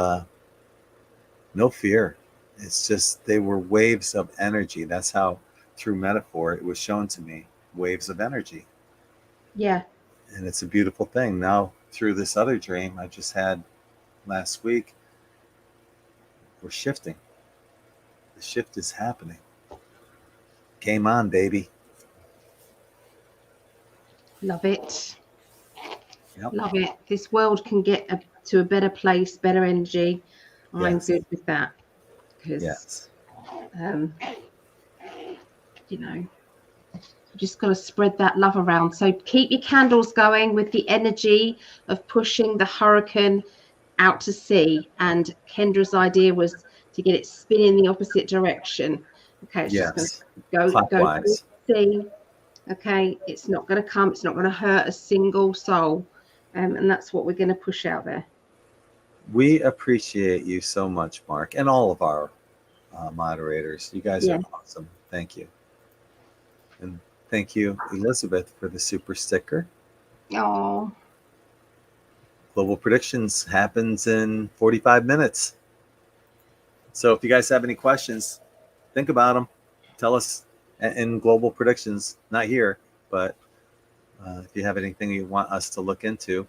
no fear. It's just they were waves of energy. That's how, through metaphor, it was shown to me, waves of energy. Yeah. And it's a beautiful thing. Now, through this other dream I just had last week, we're shifting. The shift is happening. Game on, baby. Love it. Yep. Love it. This world can get to a better place, better energy. I'm Yes. good with that because, Yes. you just got to spread that love around. So keep your candles going with the energy of pushing the hurricane out to sea. And Kendra's idea was to get it spinning in the opposite direction. Okay, it's just going to go Clockwise. to sea. Okay, it's not going to come. It's not going to hurt a single soul. And that's what we're going to push out there. We appreciate you so much, Mark, and all of our moderators. You guys are awesome. Thank you. And thank you, Elizabeth, for the super sticker. Oh. Global Predictions happens in 45 minutes. So if you guys have any questions, think about them. Tell us in Global Predictions, not here, but if you have anything you want us to look into.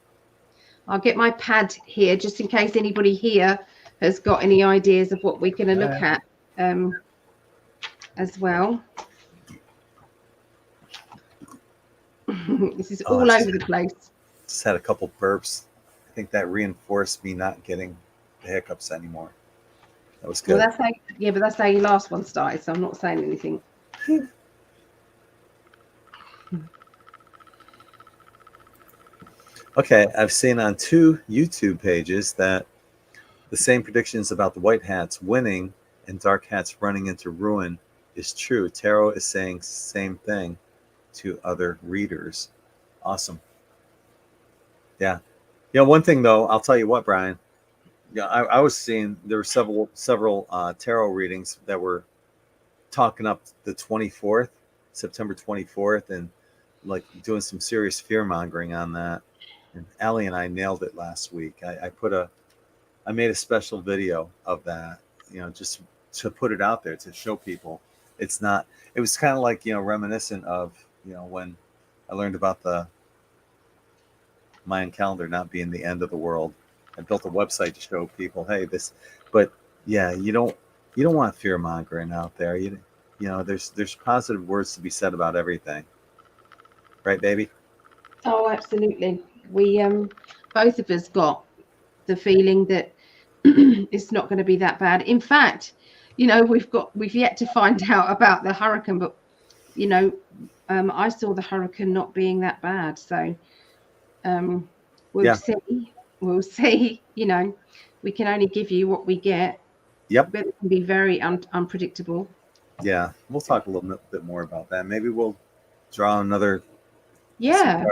I'll get my pad here just in case anybody here has got any ideas of what we're going to look at as well. This is all over the place. Just had a couple burps. I think that reinforced me not getting the hiccups anymore. That was good. Well, that's how your last one started, so I'm not saying anything. Okay, I've seen on 2 YouTube pages that the same predictions about the white hats winning and dark hats running into ruin is true. Tarot is saying same thing to other readers. Awesome. Yeah. One thing though, I'll tell you what, Brian. Yeah, I was seeing there were several tarot readings that were talking up the 24th, September 24th, and like doing some serious fear mongering on that. And Allie and I nailed it last week. I made a special video of that, just to put it out there to show people it was kind of like, reminiscent of, when I learned about the Mayan calendar not being the end of the world. I built a website to show people, hey, but yeah, you don't want fear mongering out there. There's positive words to be said about everything. Right, baby? Oh, absolutely. We both of us got the feeling that it's not going to be that bad. In fact, we've yet to find out about the hurricane, but I saw the hurricane not being that bad. So we'll see. We'll see. We can only give you what we get. Yep. But it can be very unpredictable. Yeah, we'll talk a little bit more about that. Maybe we'll draw another. Yeah.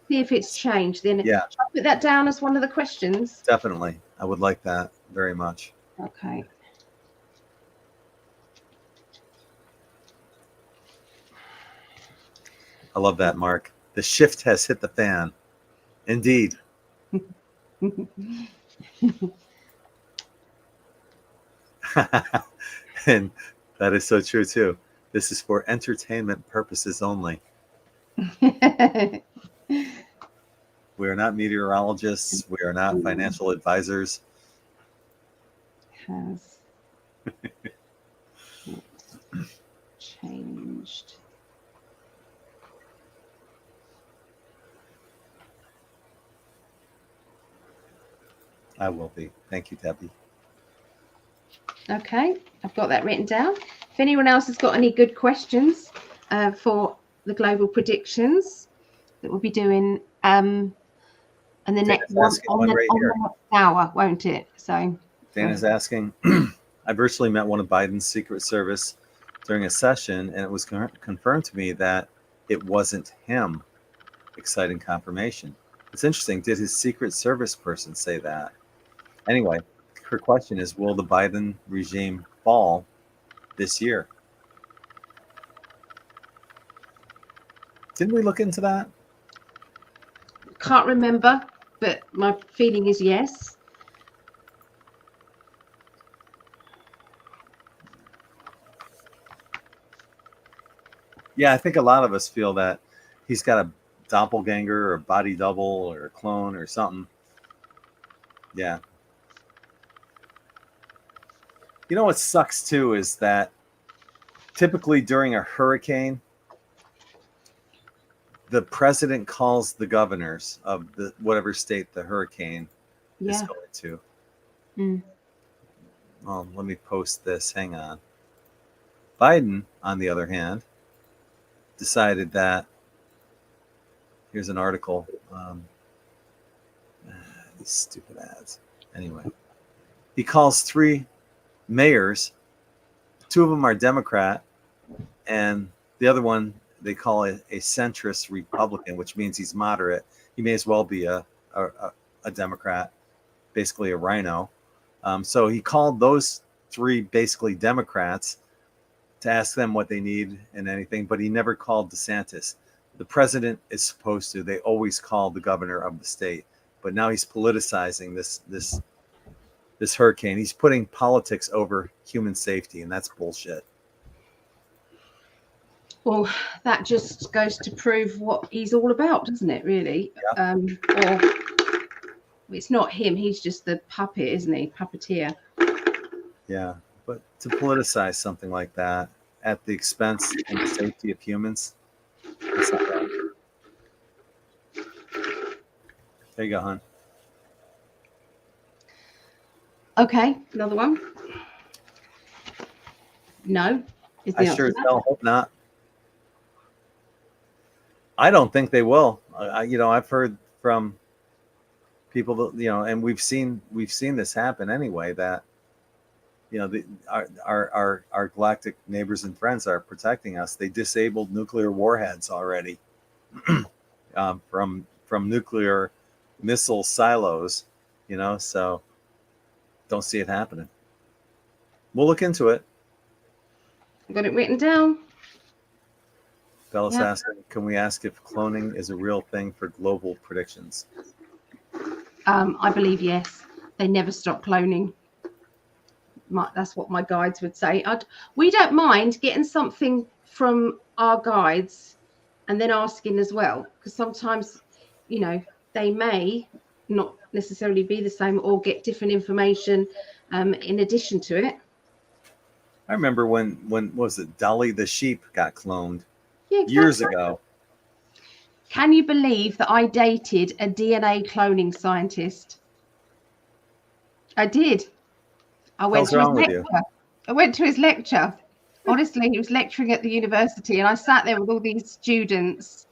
See if it's changed. Then I'll put that down as one of the questions. Definitely. I would like that very much. Okay. I love that, Mark. The shift has hit the fan. Indeed. And that is so true too. This is for entertainment purposes only. We are not meteorologists. We are not financial advisors. Changed. I will be. Thank you, Debbie. Okay, I've got that written down. If anyone else has got any good questions for the global predictions that we'll be doing, and the next one on the next hour, won't it? So Dana's asking, I virtually met one of Biden's Secret Service during a session, and it was confirmed to me that it wasn't him. Exciting confirmation. It's interesting. Did his Secret Service person say that? Anyway, her question is, will the Biden regime fall this year? Didn't we look into that? Can't remember, but my feeling is yes. Yeah, I think a lot of us feel that he's got a doppelganger or a body double or a clone or something. Yeah. You know what sucks too is that typically during a hurricane, the president calls the governors of the whatever state the hurricane is going to. Well, let me post this. Hang on. Biden, on the other hand, decided that here's an article. These stupid ads. Anyway, he calls 3 mayors. 2 of them are Democrat, and the other one they call it a centrist Republican, which means he's moderate. He may as well be a Democrat, basically a rhino. So he called those 3 basically Democrats to ask them what they need and anything, but he never called DeSantis. The president is supposed to. They always call the governor of the state, but now he's politicizing this hurricane. He's putting politics over human safety, and that's bullshit. Well, that just goes to prove what he's all about, doesn't it, really? Yeah. Or it's not him. He's just the puppet, isn't he? Puppeteer. Yeah, but to politicize something like that at the expense and the safety of humans, that's not right. There you go, hon. Okay, another one. No. I sure as hell hope not. I don't think they will. I've heard from people that, and we've seen this happen anyway, that our galactic neighbors and friends are protecting us. They disabled nuclear warheads already from nuclear missile silos, so don't see it happening. We'll look into it. Got it written down. Bella's asking, can we ask if cloning is a real thing for global predictions? I believe yes. They never stop cloning. That's what my guides would say. We don't mind getting something from our guides and then asking as well, because sometimes, they may not necessarily be the same or get different information in addition to it. I remember when was it, Dolly the sheep got cloned? Yeah, exactly. Years ago. Can you believe that I dated a DNA cloning scientist? I did. I went to his lecture. I went to his lecture. Honestly, he was lecturing at the university, and I sat there with all these students,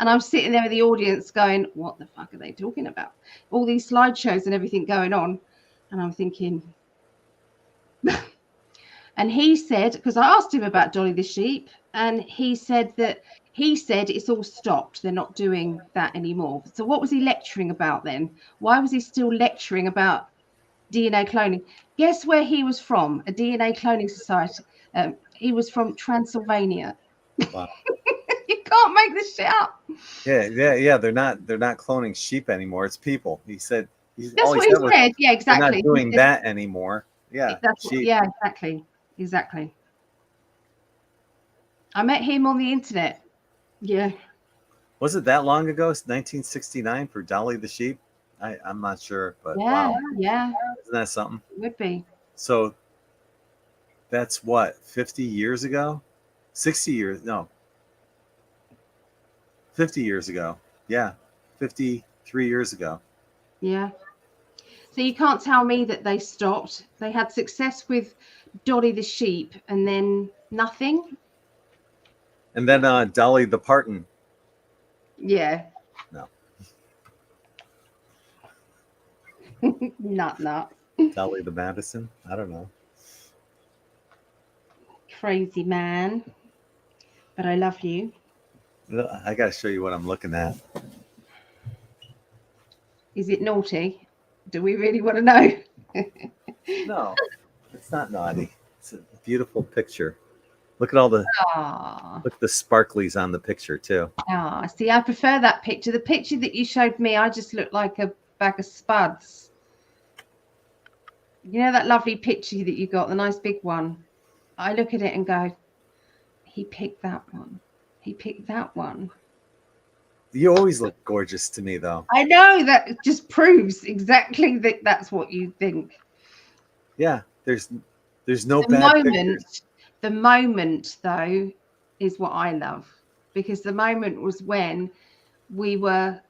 and I'm sitting there in the audience going, what the fuck are they talking about? All these slideshows and everything going on. And I'm thinking, and he said, because I asked him about Dolly the sheep, and he said it's all stopped. They're not doing that anymore. So what was he lecturing about then? Why was he still lecturing about DNA cloning? Guess where he was from? A DNA cloning society. He was from Transylvania. Wow. You can't make this shit up. Yeah. They're not cloning sheep anymore. It's people. He said. That's what he said. Yeah, exactly. They're not doing that anymore. Yeah. Exactly. I met him on the internet. Yeah. Was it that long ago? 1969 for Dolly the sheep? I'm not sure, but wow. Yeah. Isn't that something? It would be. So That's what, 50 years ago? 60 years? No, 50 years ago. Yeah, 53 years ago. Yeah. So you can't tell me that they stopped. They had success with Dolly the sheep and then nothing. And then Dolly the Parton. Yeah. No. Nut. Dolly the Madison. I don't know. Crazy man. But I love you. I got to show you what I'm looking at. Is it naughty? Do we really want to know? No, it's not naughty. It's a beautiful picture. Look at all the look at the sparklies on the picture too. See, I prefer that picture. The picture that you showed me, I just look like a bag of spuds. You know that lovely picture that you got, the nice big one? I look at it and go, he picked that one. He picked that one. You always look gorgeous to me, though. I know, that just proves exactly that that's what you think. Yeah, there's no bad pictures. The moment, though, is what I love, because the moment was when we were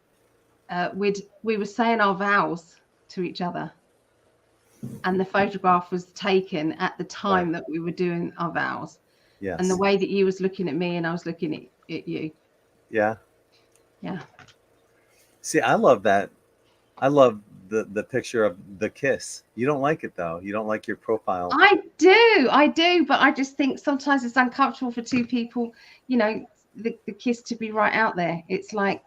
saying our vows to each other, and the photograph was taken at the time that we were doing our vows. Yes. And the way that you was looking at me and I was looking at you. Yeah. Yeah. See, I love that. I love the picture of the kiss. You don't like it, though. You don't like your profile. I do, but I just think sometimes it's uncomfortable for two people, you know, the kiss to be right out there. It's like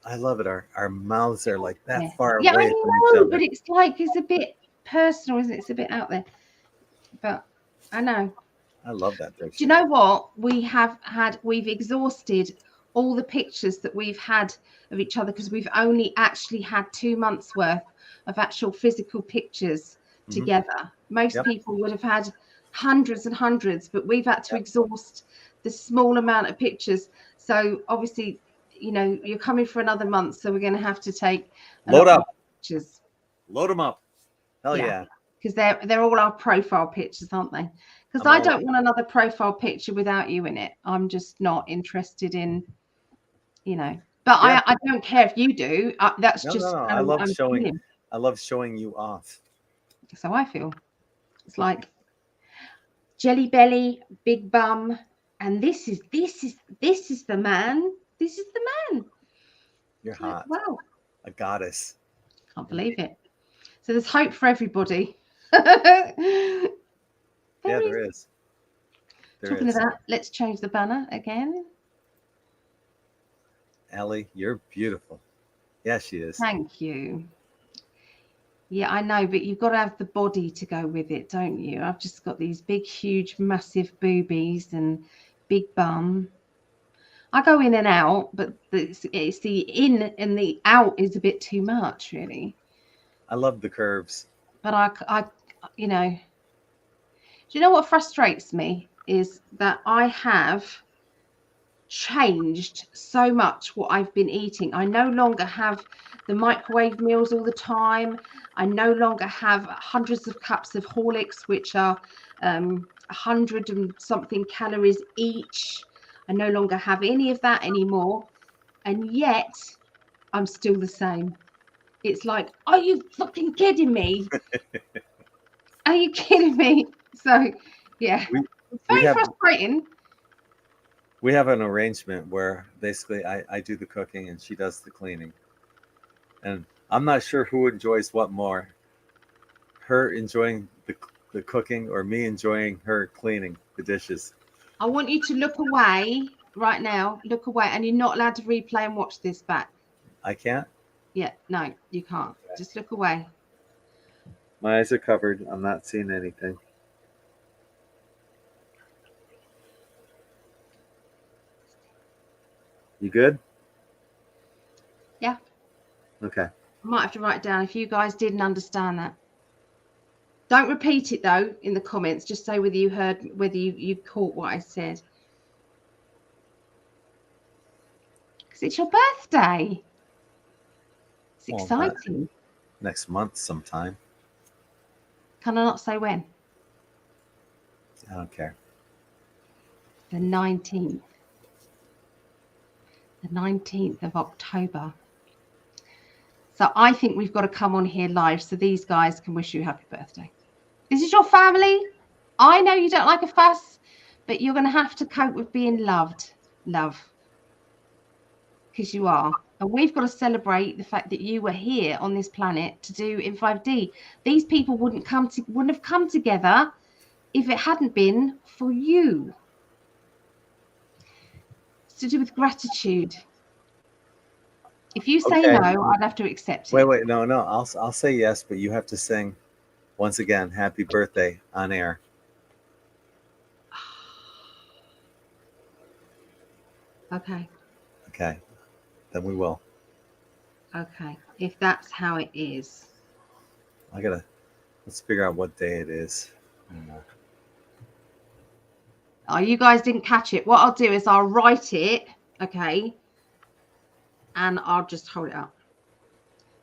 I love it. Our mouths are like that far away. Yeah, I know, but it's like it's a bit personal, isn't it? It's a bit out there. But I know. I love that picture. Do you know what? We've exhausted all the pictures that we've had of each other, because we've only actually had 2 months worth of actual physical pictures together. Most people would have had hundreds and hundreds, but we've had to exhaust the small amount of pictures. So obviously, you know, you're coming for another month, so we're going to have to take load up pictures. Load them up. Hell yeah. Because they're all our profile pictures, aren't they? Because I don't want another profile picture without you in it. I'm just not interested in, you know. But I don't care if you do. That's just. No. I love showing you off. So I feel it's like jelly belly, big bum, and this is the man. This is the man. You're hot. Wow. A goddess. Can't believe it. So there's hope for everybody. There is. Talking of that, let's change the banner again. Ellie, you're beautiful. Yeah, she is. Thank you. Yeah, I know, but you've got to have the body to go with it, don't you? I've just got these big, huge, massive boobies and big bum. I go in and out, but it's the in and the out is a bit too much, really. I love the curves. But I you know, do you know what frustrates me is that I have changed so much what I've been eating. I no longer have the microwave meals all the time. I no longer have hundreds of cups of Horlicks, which are 100 and something calories each. I no longer have any of that anymore. And yet I'm still the same. It's like, are you fucking kidding me? Are you kidding me? So, yeah, very frustrating. We have an arrangement where basically I do the cooking and she does the cleaning. And I'm not sure who enjoys what more. Her enjoying the cooking or me enjoying her cleaning the dishes. I want you to look away right now. Look away. And you're not allowed to replay and watch this back. I can't? Yeah, no, you can't. Okay. Just look away. My eyes are covered. I'm not seeing anything. You good? Yeah. Okay. I might have to write it down if you guys didn't understand that. Don't repeat it though in the comments. Just say whether you heard, whether you caught what I said. Because it's your birthday. It's exciting. Next month sometime. Can I not say when? I don't care. The 19th. The 19th of October. So I think we've got to come on here live so these guys can wish you happy birthday. This is your family. I know you don't like a fuss, but you're going to have to cope with being loved. Love. Because you are. And we've got to celebrate the fact that you were here on this planet to do in 5D. These people wouldn't have come together if it hadn't been for you. It's to do with gratitude. If you say no, I'd have to accept it. Wait, no. I'll say yes, but you have to sing once again, happy birthday on air. Okay. Okay. Then we will. Okay. If that's how it is. Let's figure out what day it is. Oh, you guys didn't catch it. What I'll do is I'll write it, okay, and I'll just hold it up.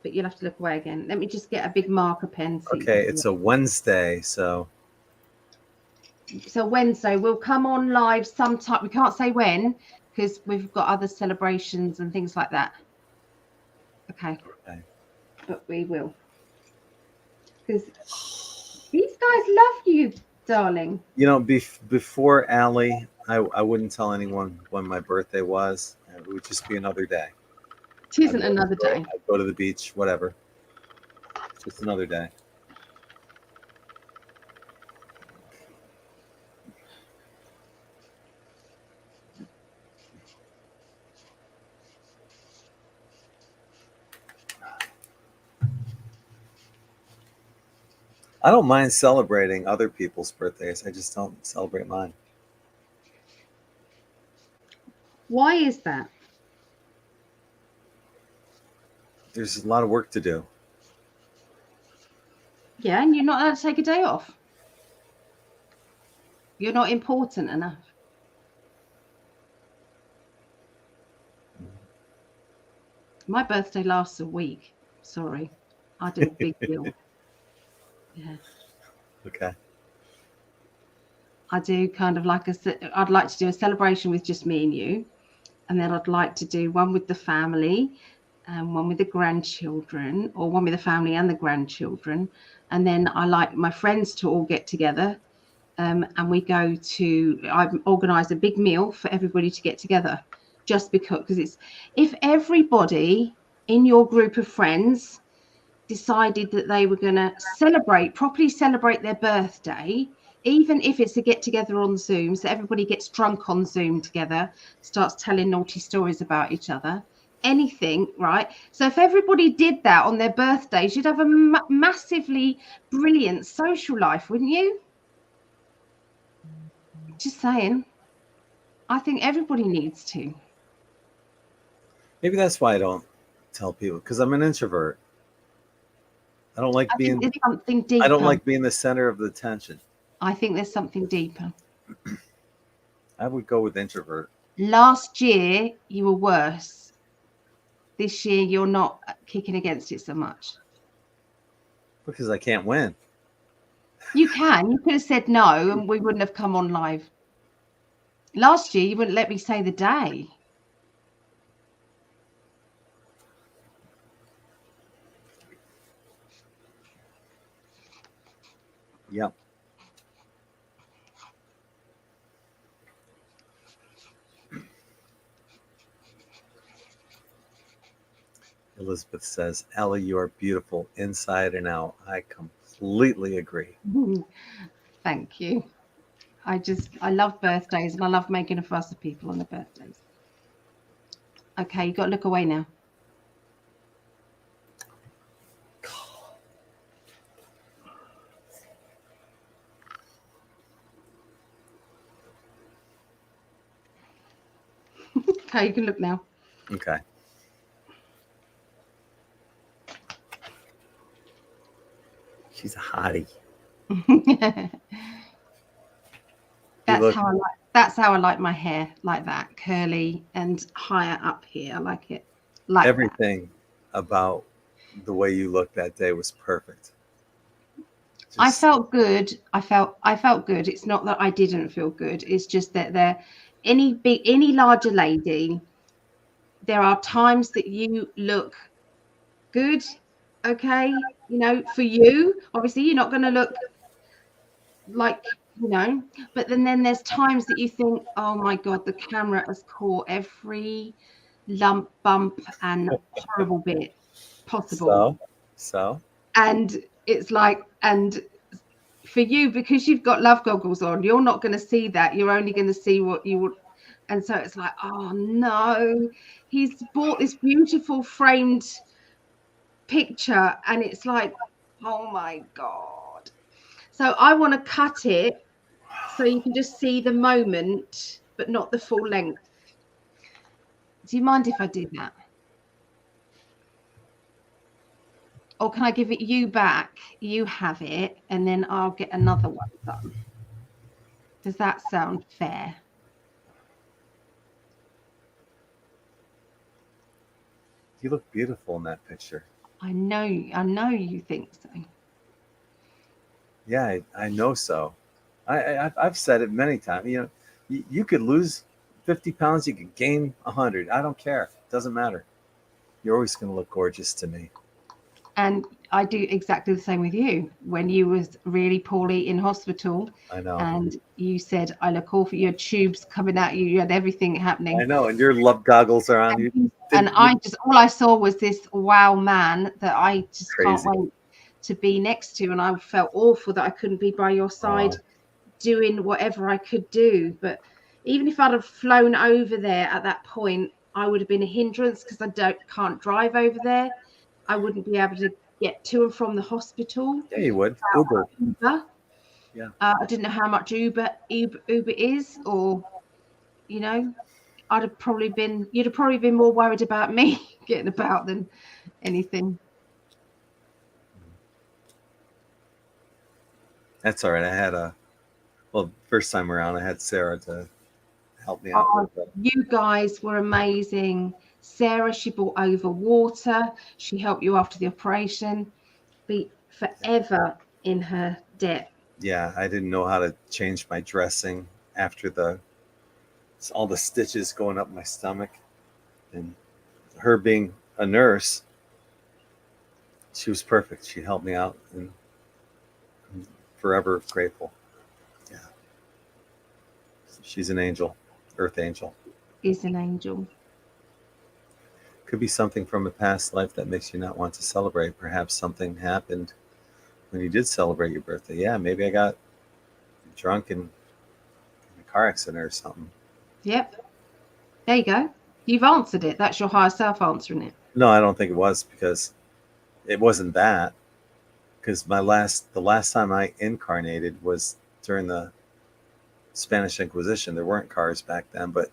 But you'll have to look away again. Let me just get a big marker pen. Okay, it's a Wednesday, so. So Wednesday, we'll come on live sometime. We can't say when because we've got other celebrations and things like that. Okay. But we will. Because these guys love you, darling. You know, before Allie, I wouldn't tell anyone when my birthday was. It would just be another day. It isn't another day. I'd go to the beach, whatever. It's just another day. I don't mind celebrating other people's birthdays. I just don't celebrate mine. Why is that? There's a lot of work to do. Yeah, and you're not allowed to take a day off. You're not important enough. My birthday lasts a week. Sorry. I do a big deal. Yeah. Okay. I do kind of like I'd like to do a celebration with just me and you. And then I'd like to do one with the family and one with the grandchildren, or one with the family and the grandchildren. And then I like my friends to all get together. And I organise a big meal for everybody to get together, just because it's, if everybody in your group of friends decided that they were going to properly celebrate their birthday, even if it's a get together on Zoom, so everybody gets drunk on Zoom together, starts telling naughty stories about each other, anything, right? So if everybody did that on their birthdays, you'd have a massively brilliant social life, wouldn't you? Just saying. I think everybody needs to. Maybe that's why I don't tell people, because I'm an introvert. I don't like being something deeper. I don't like being the center of the attention. I think there's something deeper. I would go with introvert. Last year you were worse. This year you're not kicking against it so much. Because I can't win. You can. You could have said no and we wouldn't have come on live. Last year you wouldn't let me say the day. Yep. Elizabeth says, Ellie, you are beautiful inside and out. I completely agree. Thank you. I love birthdays and I love making a fuss of people on their birthdays. Okay, you got to look away now. Okay, you can look now. Okay. She's a hottie. That's how I like my hair, like that, curly and higher up here. I like it like everything that. About the way you looked that day was perfect. I felt good. I felt good. It's not that I didn't feel good. It's just that any larger lady, there are times that you look good. Okay, for you, obviously, you're not going to look like, but then there's times that you think, oh my God, the camera has caught every lump, bump, and horrible bit possible. So, and it's like, and for you, because you've got love goggles on, you're not going to see that. You're only going to see what you would. And so it's like, oh no, he's bought this beautiful framed picture, and it's like, oh my God. So I want to cut it so you can just see the moment, but not the full length. Do you mind if I do that? Or can I give it you back? You have it, and then I'll get another one done. Does that sound fair? You look beautiful in that picture. I know you think so. Yeah, I know so. I've said it many times. You could lose 50 pounds, you could gain 100. I don't care. It doesn't matter. You're always going to look gorgeous to me. And I do exactly the same with you. When you was really poorly in hospital, I know. And you said, I look awful. You had tubes coming out you. You had everything happening. I know. And your love goggles are on you. And all I saw was this wow man that I just can't wait to be next to. And I felt awful that I couldn't be by your side doing whatever I could do. But even if I'd have flown over there at that point, I would have been a hindrance because I can't drive over there. I wouldn't be able to get to and from the hospital. Yeah, you would. Uber. Yeah. I didn't know how much Uber is, or you'd have probably been more worried about me getting about than anything. That's all right. I had first time around, I had Sarah to help me out. You guys were amazing. Sarah, she brought over water. She helped you after the operation. Be forever in her debt. Yeah, I didn't know how to change my dressing after all the stitches going up my stomach. And her being a nurse, she was perfect. She helped me out, and I'm forever grateful. Yeah. She's an angel, earth angel. Is an angel. Could be something from a past life that makes you not want to celebrate. Perhaps something happened when you did celebrate your birthday. Yeah, maybe I got drunk in a car accident or something. Yep. There you go. You've answered it. That's your higher self answering it. No, I don't think it was, because it wasn't that. Because the last time I incarnated was during the Spanish Inquisition. There weren't cars back then, but it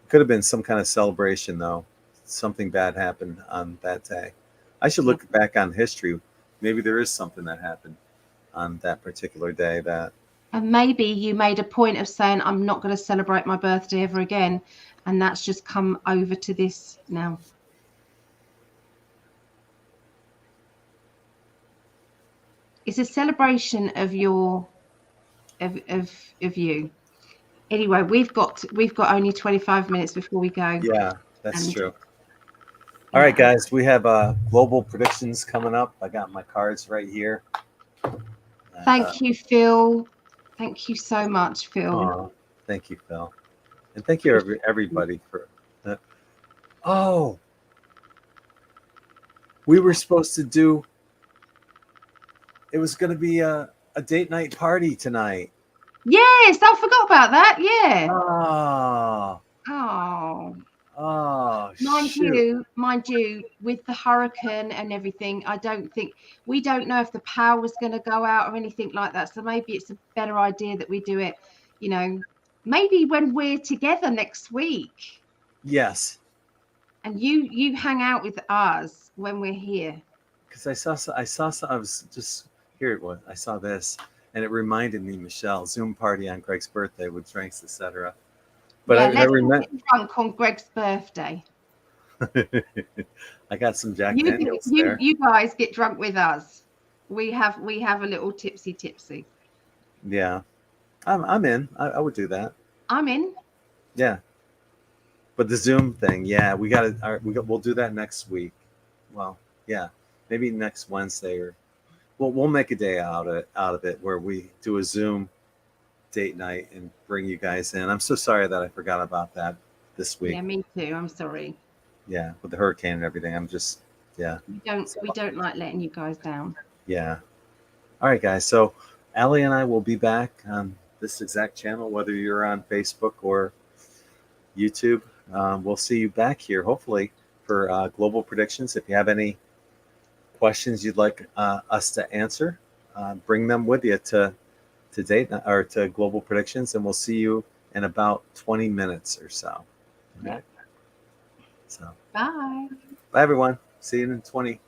could have been some kind of celebration, though. Something bad happened on that day. I should look back on history. Maybe there is something that happened on that particular day and maybe you made a point of saying, I'm not going to celebrate my birthday ever again, and that's just come over to this now. It's a celebration of you. Anyway, we've got only 25 minutes before we go. Yeah, that's true. All right, guys, we have global predictions coming up. I got my cards right here. Thank you, Phil. Thank you so much, Phil. Thank you, Phil. And thank you, everybody, for that. Oh, we were supposed to do, it was going to be a date night party tonight. Yes, I forgot about that. Yeah. Mind you, with the hurricane and everything, we don't know if the power was going to go out or anything like that. So maybe it's a better idea that we do it, maybe when we're together next week. Yes. And you hang out with us when we're here. Because I was just, here it was. I saw this, and it reminded me, Michelle, Zoom party on Gregg's birthday with drinks, etc. But yeah, let's get drunk on Gregg's birthday. I got some Jack Daniels there. You guys get drunk with us. We have a little tipsy. Yeah, I'm in. I would do that. I'm in. Yeah, but the Zoom thing, yeah, we got to. We'll do that next week. Well, yeah, maybe next Wednesday, or we'll make a day out of it where we do a Zoom date night and bring you guys in. I'm so sorry that I forgot about that this week. Yeah, me too. I'm sorry. Yeah, with the hurricane and everything. I'm just, yeah. We don't like letting you guys down. Yeah. All right, guys. So Allie and I will be back on this exact channel, whether you're on Facebook or YouTube. We'll see you back here, hopefully, for global predictions. If you have any questions you'd like us to answer, bring them with you to date or to global predictions, and we'll see you in about 20 minutes or so. All right. So bye everyone. See you in 20.